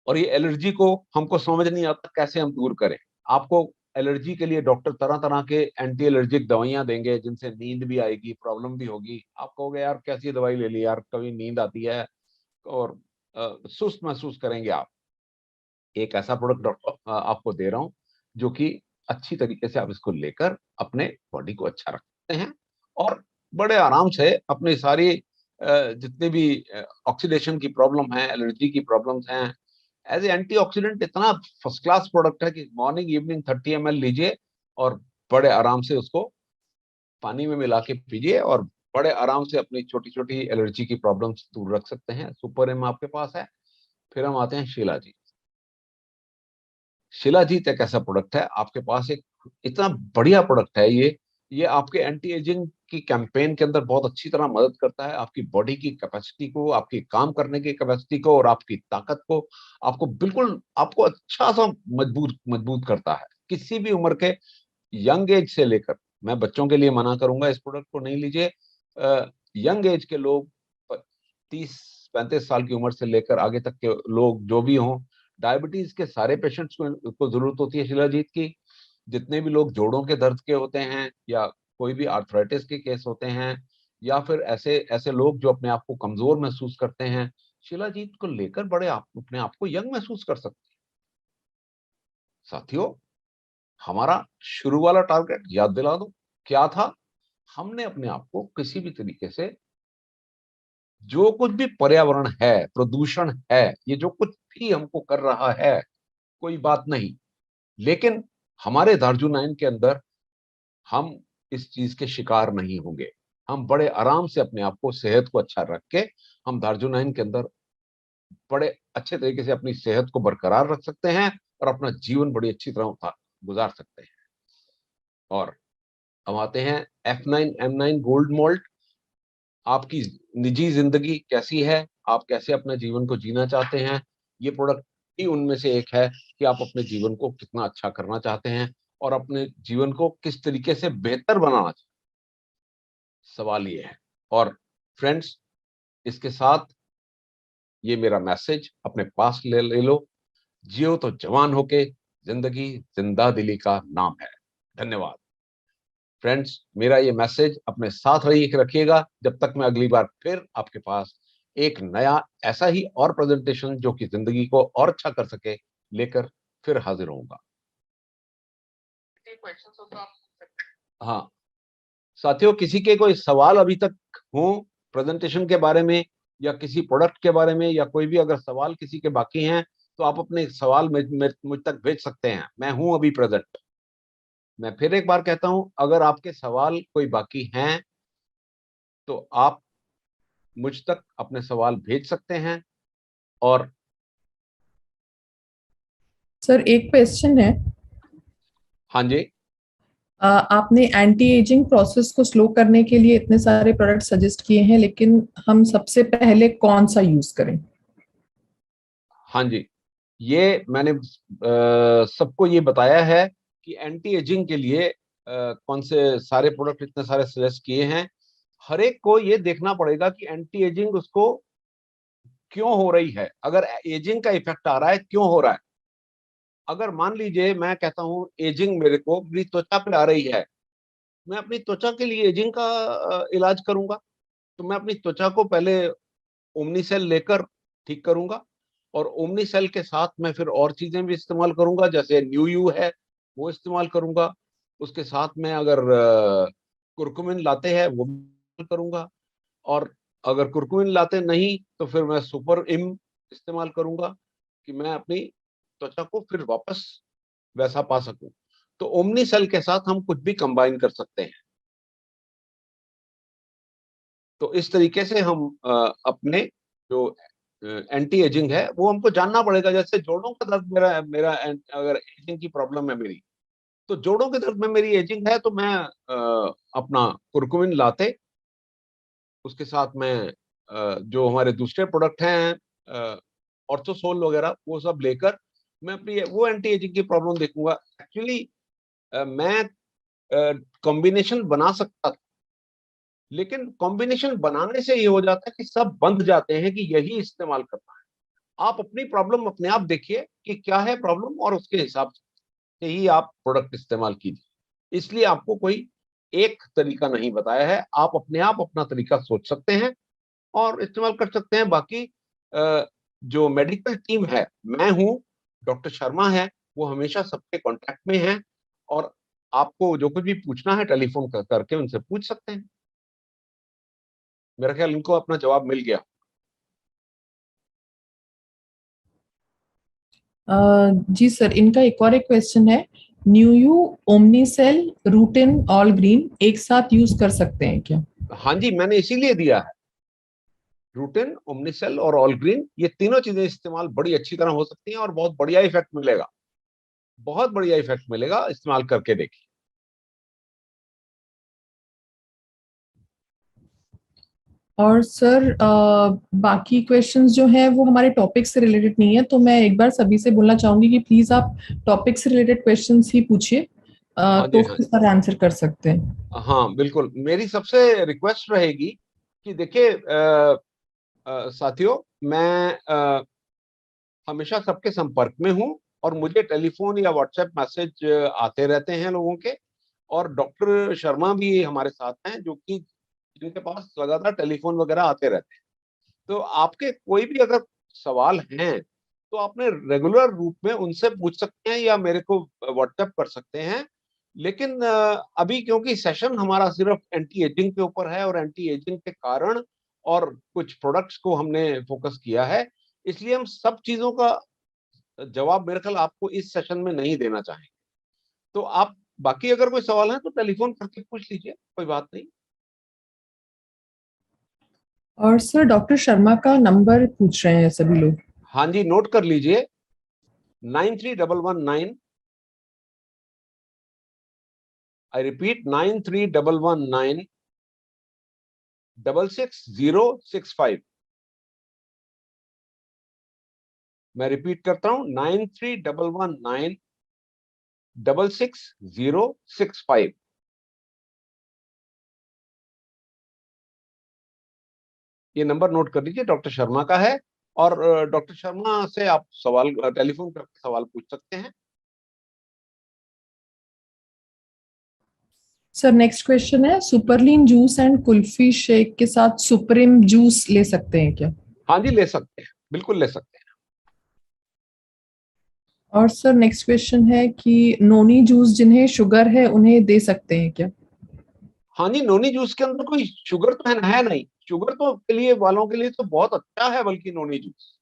और ये एलर्जी को हमको समझ नहीं आता कैसे हम दूर करें। आपको एलर्जी के लिए डॉक्टर तरह तरह के एंटी एलर्जिक दवाइयां देंगे, जिनसे नींद भी आएगी, प्रॉब्लम भी होगी। आप कहोगे यार कैसी दवाई ले ली यार, कभी नींद आती है और सुस्त महसूस करेंगे आप। एक ऐसा प्रोडक्ट डॉक्टर आपको दे रहा हूं जो कि अच्छी तरीके से आप इसको लेकर अपने बॉडी को अच्छा रख सकते हैं, और बड़े आराम से अपनी सारी जितने भी ऑक्सीडेशन की प्रॉब्लम है, एलर्जी की प्रॉब्लम्स हैं, एज ए एंटीऑक्सीडेंट इतना फर्स्ट क्लास प्रोडक्ट है कि मॉर्निंग इवनिंग 30 ml लीजिए और बड़े आराम से उसको पानी में मिला के पीजिए, और बड़े आराम से अपनी छोटी छोटी एलर्जी की प्रॉब्लम्स दूर रख सकते हैं। सुपर एम आपके पास है। फिर हम आते हैं शिलाजीत। शिलाजीत एक ऐसा प्रोडक्ट है आपके पास, एक इतना बढ़िया प्रोडक्ट है ये आपके एंटी एजिंग की कैंपेन के अंदर बहुत अच्छी तरह मदद करता है, आपकी बॉडी की कैपेसिटी को, आपकी काम करने की कैपेसिटी को और आपकी ताकत को, आपको बिल्कुल आपको अच्छा सा मजबूत मजबूत करता है। किसी भी उम्र के यंग एज से लेकर, मैं बच्चों के लिए मना करूंगा इस प्रोडक्ट को नहीं लीजिए, यंग एज के लोग 30-35 साल की उम्र से लेकर आगे तक के लोग जो भी हों, डायबिटीज के सारे पेशेंट्स को जरूरत होती है शिलाजीत की। जितने भी लोग जोड़ों के दर्द के होते हैं, या कोई भी आर्थराइटिस के केस होते हैं, या फिर ऐसे ऐसे लोग जो अपने आप को कमजोर महसूस करते हैं, शिलाजीत को लेकर बड़े अपने आप को यंग महसूस कर सकते हैं। साथियों, हमारा शुरू वाला टारगेट याद दिला दो क्या था? हमने अपने आप को किसी भी तरीके से, जो कुछ भी पर्यावरण है, प्रदूषण है, ये जो कुछ भी हमको कर रहा है, कोई बात नहीं, लेकिन हमारे धार्जुनाइन के अंदर हम इस चीज के शिकार नहीं होंगे। हम बड़े आराम से अपने आप को, सेहत को अच्छा रख के, हम धार्जुनाइन के अंदर बड़े अच्छे तरीके से अपनी सेहत को बरकरार रख सकते हैं और अपना जीवन बड़ी अच्छी तरह गुजार सकते हैं। और हम आते हैं F9M9 गोल्ड मोल्ट। आपकी निजी जिंदगी कैसी है, आप कैसे अपने जीवन को जीना चाहते हैं, ये प्रोडक्ट ही उनमें से एक है कि आप अपने जीवन को कितना अच्छा करना चाहते हैं और अपने जीवन को किस तरीके से बेहतर बनाना चाहते हैं, सवाल ये है। और फ्रेंड्स, इसके साथ ये मेरा मैसेज अपने पास ले लो, जियो तो जवान होके, जिंदगी जिंदा दिली का नाम है। धन्यवाद फ्रेंड्स, मेरा ये मैसेज अपने साथ रखिएगा जब तक मैं अगली बार फिर आपके पास एक नया ऐसा ही और प्रेजेंटेशन जो कि जिंदगी को और अच्छा कर सके लेकर फिर हाजिर होऊंगा। हाँ साथियों, किसी के कोई सवाल अभी तक हो प्रेजेंटेशन के बारे में, या किसी प्रोडक्ट के बारे में, या कोई भी अगर सवाल किसी के बाकी हैं, तो आप अपने सवाल मुझ तक भेज सकते हैं। मैं हूं अभी प्रेजेंट। मैं फिर एक बार कहता हूं, अगर आपके सवाल कोई बाकी हैं तो आप मुझ तक अपने सवाल भेज सकते हैं। और सर एक क्वेश्चन है। हाँ जी। आपने एंटी एजिंग प्रोसेस को स्लो करने के लिए इतने सारे प्रोडक्ट सजेस्ट किए हैं, लेकिन हम सबसे पहले कौन सा यूज करें? हाँ जी, ये मैंने सबको ये बताया है कि एंटी एजिंग के लिए कौन से सारे प्रोडक्ट इतने सारे सजेस्ट किए हैं। हर एक को ये देखना पड़ेगा कि एंटी एजिंग उसको क्यों हो रही है, अगर एजिंग का इफेक्ट आ रहा है क्यों हो रहा है। अगर मान लीजिए मैं कहता हूँ एजिंग मेरे को मेरी त्वचा पे आ रही है, मैं अपनी त्वचा के लिए एजिंग का इलाज करूंगा, तो मैं अपनी त्वचा को पहले ओमनीसेल लेकर ठीक करूंगा, और ओमनीसेल के साथ मैं फिर और चीजें भी इस्तेमाल करूंगा, जैसे न्यू यू है वो इस्तेमाल करूंगा। उसके साथ में अगर कुरकुमिन लाते हैं वो भी करूंगा, और अगर कुरकुमिन लाते नहीं तो फिर मैं सुपर इम इस्तेमाल करूंगा कि मैं अपनी त्वचा को फिर वापस वैसा पा सकूं। तो ओमनी सेल के साथ हम कुछ भी कंबाइन कर सकते हैं। तो इस तरीके से हम अपने जो एंटी एजिंग है वो हमको जानना पड़ेगा। जैसे जोड़ों का दर्द मेरा मेरा अगर एजिंग की प्रॉब्लम है मेरी, तो जोड़ों के दर्द में मेरी एजिंग है, तो मैं अपना कुरकुमिन लाते, उसके साथ में जो हमारे दूसरे प्रोडक्ट हैं ऑर्थोसोल वगैरह, वो सब लेकर मैं अपनी वो एंटी एजिंग की प्रॉब्लम देखूंगा। एक्चुअली मैं कॉम्बिनेशन बना सकता था, लेकिन कॉम्बिनेशन बनाने से ये हो जाता है कि सब बंध जाते हैं कि यही इस्तेमाल करना है। आप अपनी प्रॉब्लम अपने आप देखिए कि क्या है प्रॉब्लम, और उसके हिसाब से ही आप प्रोडक्ट इस्तेमाल कीजिए। इसलिए आपको कोई एक तरीका नहीं बताया है, आप अपने आप अपना तरीका सोच सकते हैं और इस्तेमाल कर सकते हैं। बाकी जो मेडिकल टीम है, मैं हूं, डॉक्टर शर्मा है, वो हमेशा सबके कांटेक्ट में है, और आपको जो कुछ भी पूछना है टेलीफोन करके उनसे पूछ सकते हैं। मेरा ख्याल इनको अपना जवाब मिल गया। जी सर, इनका एक और एक क्वेश्चन है। न्यूयू, ओमनीसेल, रूटिन, ऑल ग्रीन एक साथ यूज कर सकते हैं क्या? हाँ जी, मैंने इसीलिए दिया है। रूटिन, ओमनीसेल और ऑल ग्रीन, ये तीनों चीजें इस्तेमाल बड़ी अच्छी तरह हो सकती हैं और बहुत बढ़िया इफेक्ट मिलेगा, बहुत बढ़िया इफेक्ट मिलेगा, इस्तेमाल करके देखिए। और सर बाकी क्वेश्चंस जो हैं वो हमारे टॉपिक से रिलेटेड नहीं है, तो मैं एक बार सभी से बोलना चाहूंगी कि प्लीज आप टॉपिक से रिलेटेड क्वेश्चंस ही पूछिए। हाँ तो जी, हाँ फिर सर आंसर कर सकते हैं। हाँ बिल्कुल। मेरी सबसे रिक्वेस्ट रहेगी कि देखिए साथियों, मैं हमेशा सबके संपर्क में हूँ और मुझे टेलीफोन या व्हाट्सएप मैसेज आते रहते हैं लोगों के। और डॉक्टर शर्मा भी हमारे साथ हैं, जो कि जिनके पास लगातार टेलीफोन वगैरह आते रहते हैं। तो आपके कोई भी अगर सवाल हैं, तो आपने रेगुलर रूप में उनसे पूछ सकते हैं या मेरे को व्हाट्सएप कर सकते हैं। लेकिन अभी क्योंकि सेशन हमारा सिर्फ एंटी एजिंग के ऊपर है और एंटी एजिंग के कारण और कुछ प्रोडक्ट्स को हमने फोकस किया है, इसलिए हम सब चीजों का जवाब मेरे ख्याल आपको इस सेशन में नहीं देना चाहेंगे। तो आप बाकी अगर कोई सवाल है तो टेलीफोन करके पूछ लीजिए, कोई बात नहीं। और सर डॉक्टर शर्मा का नंबर पूछ रहे हैं सभी लोग। हाँ जी, नोट कर लीजिए, 931119। I repeat, 9311966065। मैं रिपीट करता हूं, 9311966065। ये नंबर नोट कर लीजिए, डॉक्टर शर्मा का है। और डॉक्टर शर्मा से आप सवाल टेलीफोन करके सवाल पूछ सकते हैं। सर नेक्स्ट क्वेश्चन है, सुपरलीन जूस एंड कुल्फी शेक के साथ सुप्रीम जूस ले सकते हैं क्या? हाँ जी, ले सकते हैं, बिल्कुल ले सकते हैं। और सर नेक्स्ट क्वेश्चन है कि नोनी जूस जिन्हें शुगर है उन्हें दे सकते हैं क्या? हाँ जी, नोनी जूस के अंदर कोई शुगर तो है नहीं। शुगर तो के लिए वालों के लिए तो बहुत अच्छा है, बल्कि नोनी जूस।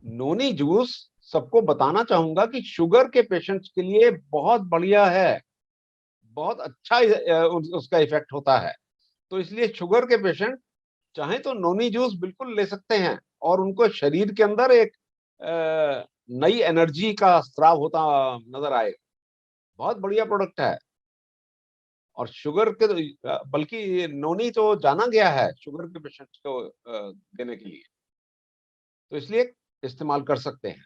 नोनी जूस सबको बताना चाहूंगा कि शुगर के पेशेंट्स के लिए बहुत बढ़िया है, बहुत अच्छा उसका इफेक्ट होता है। तो इसलिए शुगर के पेशेंट चाहे तो नोनी जूस बिल्कुल ले सकते हैं, और उनको शरीर के अंदर एक नई एनर्जी का स्राव होता नजर आए। बहुत बढ़िया प्रोडक्ट है। और शुगर के बल्कि नोनी तो जाना गया है शुगर के पेशेंट्स को देने के लिए, तो इसलिए इस्तेमाल कर सकते हैं।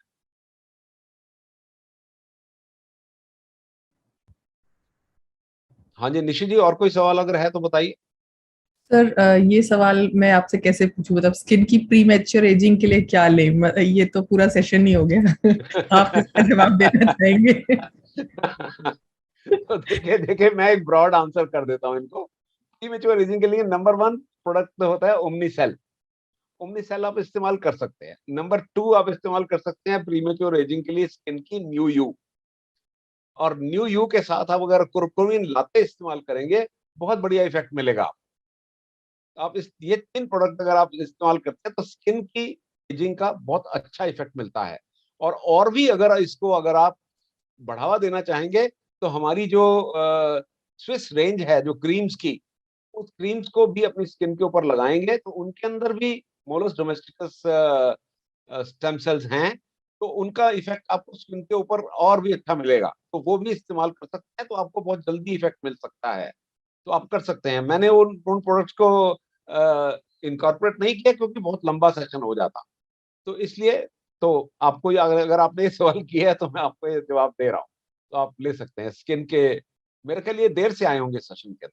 हाँ जी निशि जी, और कोई सवाल अगर है तो बताइए। सर ये सवाल मैं आपसे कैसे पूछूं, मतलब स्किन की प्री मैच्योर एजिंग के लिए क्या लें? ये तो पूरा सेशन ही हो गया। आप इसका जवाब देना चाहेंगे? तो देखिए देखिए, मैं एक ब्रॉड आंसर कर देता हूं इनको। प्रीमेच्योर एजिंग के लिए नंबर वन प्रोडक्ट तो होता है ओमनीसेल। ओमनीसेल आप इस्तेमाल कर सकते हैं। नंबर टू आप इस्तेमाल कर सकते हैं प्रीमेच्योर एजिंग के लिए स्किन की न्यू यू। और न्यू यू के साथ आप अगर कुरकुमिन लाते इस्तेमाल करेंगे, बहुत बढ़िया इफेक्ट मिलेगा। आप इस ये तीन प्रोडक्ट अगर आप इस्तेमाल करते हैं तो स्किन की एजिंग का बहुत अच्छा इफेक्ट मिलता है। और भी अगर इसको अगर आप बढ़ावा देना चाहेंगे, तो हमारी जो स्विस रेंज है जो क्रीम्स की, उस क्रीम्स को भी अपनी स्किन के ऊपर लगाएंगे तो उनके अंदर भी मोलस डोमेस्टिकस स्टेम सेल्स हैं। तो उनका इफेक्ट आपको स्किन के ऊपर और भी अच्छा मिलेगा, तो वो भी इस्तेमाल कर सकते हैं, तो आपको बहुत जल्दी इफेक्ट मिल सकता है। तो आप कर सकते हैं। मैंने उन प्रोडक्ट्स को इनकॉर्पोरेट नहीं किया क्योंकि बहुत लंबा सेशन हो जाता, तो इसलिए। तो आपको अगर अगर आपने ये सवाल किया है तो मैं आपको ये जवाब दे रहा हूँ। तो आप ले सकते हैं स्किन के। मेरे ख्याल ये देर से आए होंगे सेशन के अंदर।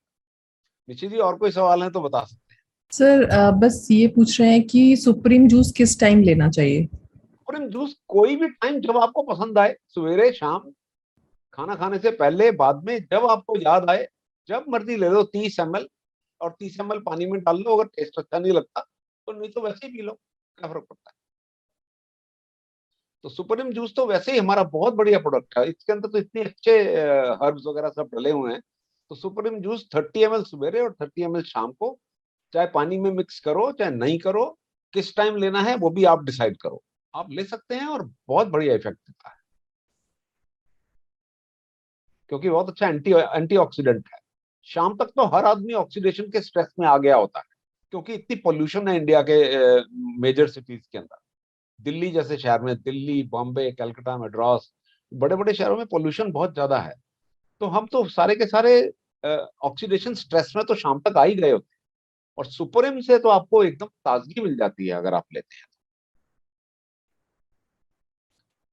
निश्चित जी, और कोई सवाल है तो बता सकते हैं। सर बस ये पूछ रहे हैं कि सुप्रीम जूस किस टाइम लेना चाहिए? ऑरेंज जूस कोई भी टाइम जब आपको पसंद आए, सवेरे शाम, खाना खाने से पहले, बाद में, जब आपको याद आए, जब मर्जी ले लो 30 ml। और 30 ml पानी में डाल लो, अगर टेस्ट अच्छा नहीं लगता तो नहीं तो वैसे ही पी लो, क्या फर्क पड़ता है। तो सुपरम जूस तो वैसे ही हमारा बहुत बढ़िया प्रोडक्ट है, इसके अंदर तो इतने अच्छे हर्ब्स वगैरह सब डले हुए हैं। तो सुपरम जूस 30 ml सवेरे और 30 ml शाम को, चाहे पानी में मिक्स करो चाहे नहीं करो, किस टाइम लेना है वो भी आप डिसाइड करो, आप ले सकते हैं, और बहुत बढ़िया इफेक्ट देता है, क्योंकि बहुत अच्छा एंटीऑक्सीडेंट है। शाम तक तो हर आदमी ऑक्सीडेशन के स्ट्रेस में आ गया होता है, क्योंकि इतनी पोल्यूशन है इंडिया के मेजर सिटीज के अंदर। दिल्ली जैसे शहर में, दिल्ली, बॉम्बे, कलकत्ता, मद्रास, बड़े बड़े शहरों में पोल्यूशन बहुत ज्यादा है। तो हम तो सारे के सारे ऑक्सीडेशन स्ट्रेस में तो शाम तक आ ही गए होते हैं। और सुपरम से तो आपको एकदम ताजगी मिल जाती है अगर आप लेते हैं।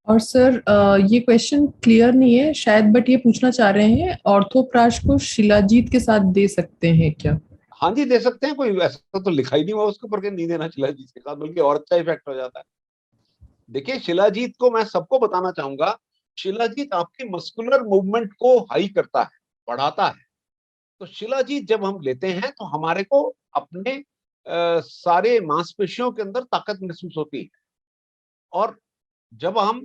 और सर ये क्वेश्चन क्लियर नहीं है शायद, बट ये पूछना चाह रहे हैं ऑर्थोप्राश को शिलाजीत के साथ दे सकते हैं क्या? हाँ जी, दे सकते हैं, कोई ऐसा तो लिखा ही नहीं हुआ उसके ऊपर कि नहीं देना शिलाजीत के साथ, बल्कि और अच्छा इफेक्ट हो जाता है। देखिए, शिलाजीत को मैं सबको बताना चाहूंगा, शिलाजीत आपकी मस्कुलर मूवमेंट को हाई करता है, बढ़ाता है। तो शिलाजीत जब हम लेते हैं तो हमारे को अपने सारे मांसपेशियों के अंदर ताकत महसूस होती है। और जब हम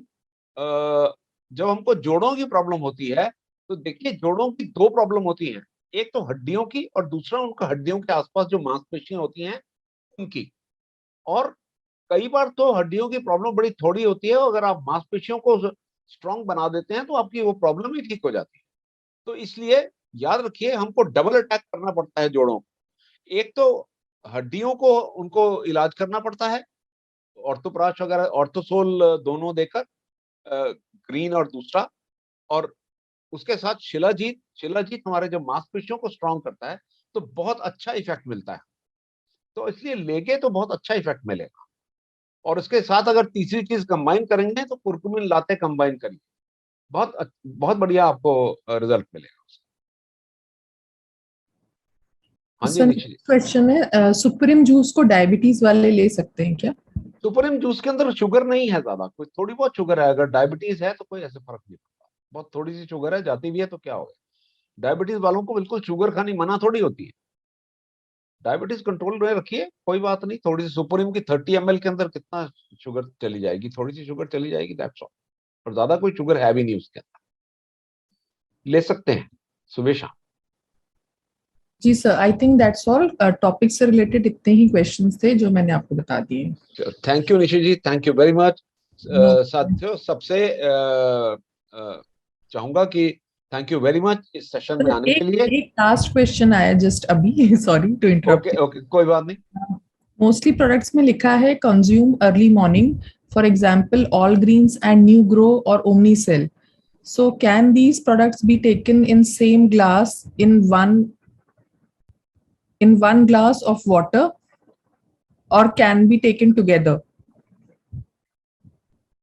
जब हमको जोड़ों की प्रॉब्लम होती है, तो देखिए जोड़ों की दो प्रॉब्लम होती हैं, एक तो हड्डियों की और दूसरा उनका हड्डियों के आसपास जो मांसपेशियां होती हैं उनकी। और कई बार तो हड्डियों की प्रॉब्लम बड़ी थोड़ी होती है, अगर आप मांसपेशियों को स्ट्रांग बना देते हैं तो आपकी वो प्रॉब्लम ही ठीक हो जाती है। तो इसलिए याद रखिए, हमको डबल अटैक करना पड़ता है जोड़ों को। एक तो हड्डियों को उनको इलाज करना पड़ता है, ऑर्थोप्राश वगैरह, ऑर्थोसोल दोनों देकर, ग्रीन और दूसरा। और उसके साथ शिलाजीत, शिलाजीत हमारे जब मांसपेशियों को स्ट्रांग करता है तो बहुत अच्छा इफेक्ट मिलता है। तो इसलिए लेंगे तो बहुत अच्छा इफेक्ट मिलेगा। और उसके साथ अगर तीसरी चीज कंबाइन करेंगे तो कुर्कुमिन लाते कंबाइन करिए, बहुत बढ़िया आपको रिजल्ट मिलेगा उसका। हाँ जी सर निशि जी। क्वेश्चन है सुप्रीम जूस को डायबिटीज वाले ले सकते हैं क्या? सुप्रीम जूस के अंदर शुगर नहीं है ज्यादा, कोई थोड़ी बहुत शुगर है, अगर डायबिटीज है तो कोई ऐसे फर्क नहीं पड़ता। बहुत थोड़ी सी शुगर है, जाती भी है तो क्या हो गया। डायबिटीज वालों को बिल्कुल शुगर खानी मना थोड़ी होती है। डायबिटीज कंट्रोल में रखिए, कोई बात नहीं। थोड़ी सी सुप्रीम की 30 ml के अंदर कितना शुगर चली जाएगी, थोड़ी सी शुगर चली जाएगी, दैट्स ऑल। और ज्यादा कोई शुगर है भी नहीं उसके अंदर, ले सकते हैं सुबह शाम। जी sir, I think that's all. Topic से रिलेटेड इतने ही क्वेश्चंस थे जो मैंने आपको बता दिए। Thank you Nishi ji, thank you very much. No. साथियों, सबसे चाहूंगा कि थैंक यू वेरी मच इस सेशन में सर आने के एक लिए। एक लास्ट क्वेश्चन आया जस्ट अभी sorry to okay interrupt. Okay, कोई बात नहीं। मोस्टली प्रोडक्ट्स में लिखा है consume early morning, for example all greens and new grow और Omnicell. So can these products be taken in same glass in one glass of water or can be taken together?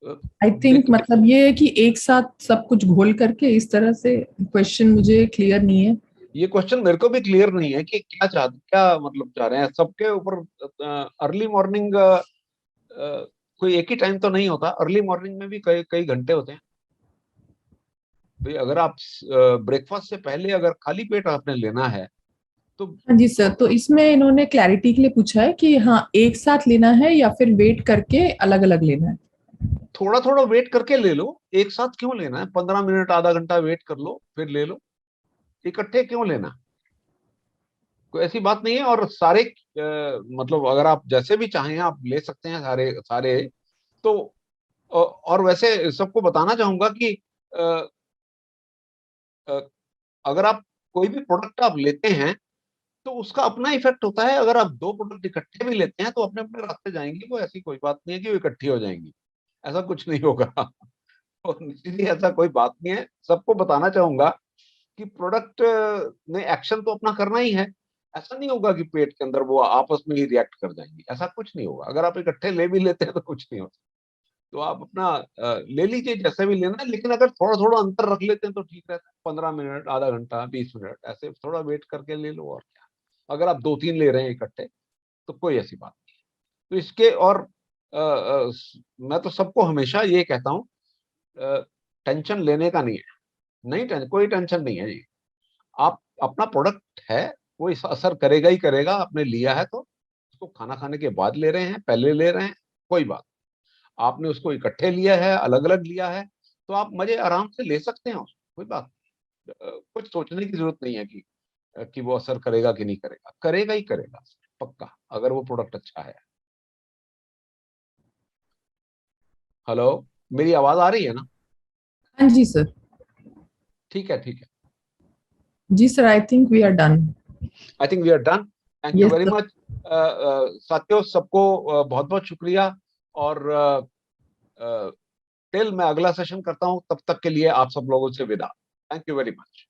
I think देखिए, मतलब ये है कि एक साथ सब कुछ घोल करके इस तरह से, क्वेश्चन मुझे क्लियर नहीं है। ये क्वेश्चन मेरे को भी क्लियर नहीं है कि क्या मतलब चाह रहे हैं सबके ऊपर। अर्ली मॉर्निंग कोई एक ही टाइम तो नहीं होता, अर्ली मॉर्निंग में भी कई कई घंटे होते हैं। भाई अगर आप ब्रेकफास्ट से पहले अगर खाली पेट आपने लेना है तो हाँ जी सर, तो इसमें इन्होंने क्लैरिटी के लिए पूछा है कि हाँ एक साथ लेना है या फिर वेट करके अलग अलग लेना है। थोड़ा थोड़ा वेट करके ले लो। एक साथ क्यों लेना है, 15 मिनट आधा घंटा वेट कर लो फिर ले लो। इकट्ठे क्यों लेना, कोई ऐसी बात नहीं है। और सारे मतलब अगर आप जैसे भी चाहें आप ले सकते हैं सारे सारे। तो और वैसे सबको बताना चाहूंगा कि अ, अ, अगर आप कोई भी प्रोडक्ट आप लेते हैं तो उसका अपना इफेक्ट होता है। अगर आप दो प्रोडक्ट इकट्ठे भी लेते हैं तो अपने अपने रास्ते जाएंगे, वो ऐसी कोई बात नहीं है कि वो इकट्ठी हो जाएंगी, ऐसा कुछ नहीं होगा। और इसलिए ऐसा कोई बात नहीं है, सबको बताना चाहूंगा कि प्रोडक्ट ने एक्शन तो अपना करना ही है। ऐसा नहीं होगा कि पेट के अंदर वो आपस में ही रिएक्ट कर जाएंगी, ऐसा कुछ नहीं होगा। अगर आप इकट्ठे ले भी लेते हैं तो कुछ नहीं होता। तो आप अपना ले लीजिए जैसे भी लेना है, लेकिन अगर थोड़ा थोड़ा अंतर रख लेते हैं तो ठीक रहता है। 15 मिनट, आधा घंटा, 20 मिनट, ऐसे थोड़ा वेट करके ले लो और क्या। अगर आप दो तीन ले रहे हैं इकट्ठे तो कोई ऐसी बात नहीं है। तो इसके और मैं तो सबको हमेशा ये कहता हूँ, टेंशन लेने का नहीं है। नहीं, कोई टेंशन नहीं है जी। आप अपना प्रोडक्ट है, वो इस असर करेगा ही करेगा। आपने लिया है तो उसको खाना खाने के बाद ले रहे हैं, पहले ले रहे हैं, कोई बात। आपने उसको इकट्ठे लिया है, अलग अलग लिया है, तो आप मजे आराम से ले सकते हैं उसको, कोई बात कुछ सोचने की जरूरत नहीं है कि वो असर करेगा कि नहीं करेगा, करेगा ही करेगा पक्का, अगर वो प्रोडक्ट अच्छा है। हेलो, मेरी आवाज आ रही है ना? हाँ जी सर। ठीक है ठीक है। जी sir, I think we are done. I think we are done. Thank you yes very sir. Much. साथियों, सबको बहुत बहुत शुक्रिया। और टिल मैं अगला सेशन करता हूं, तब तक के लिए आप सब लोगों से विदा। Thank you very much.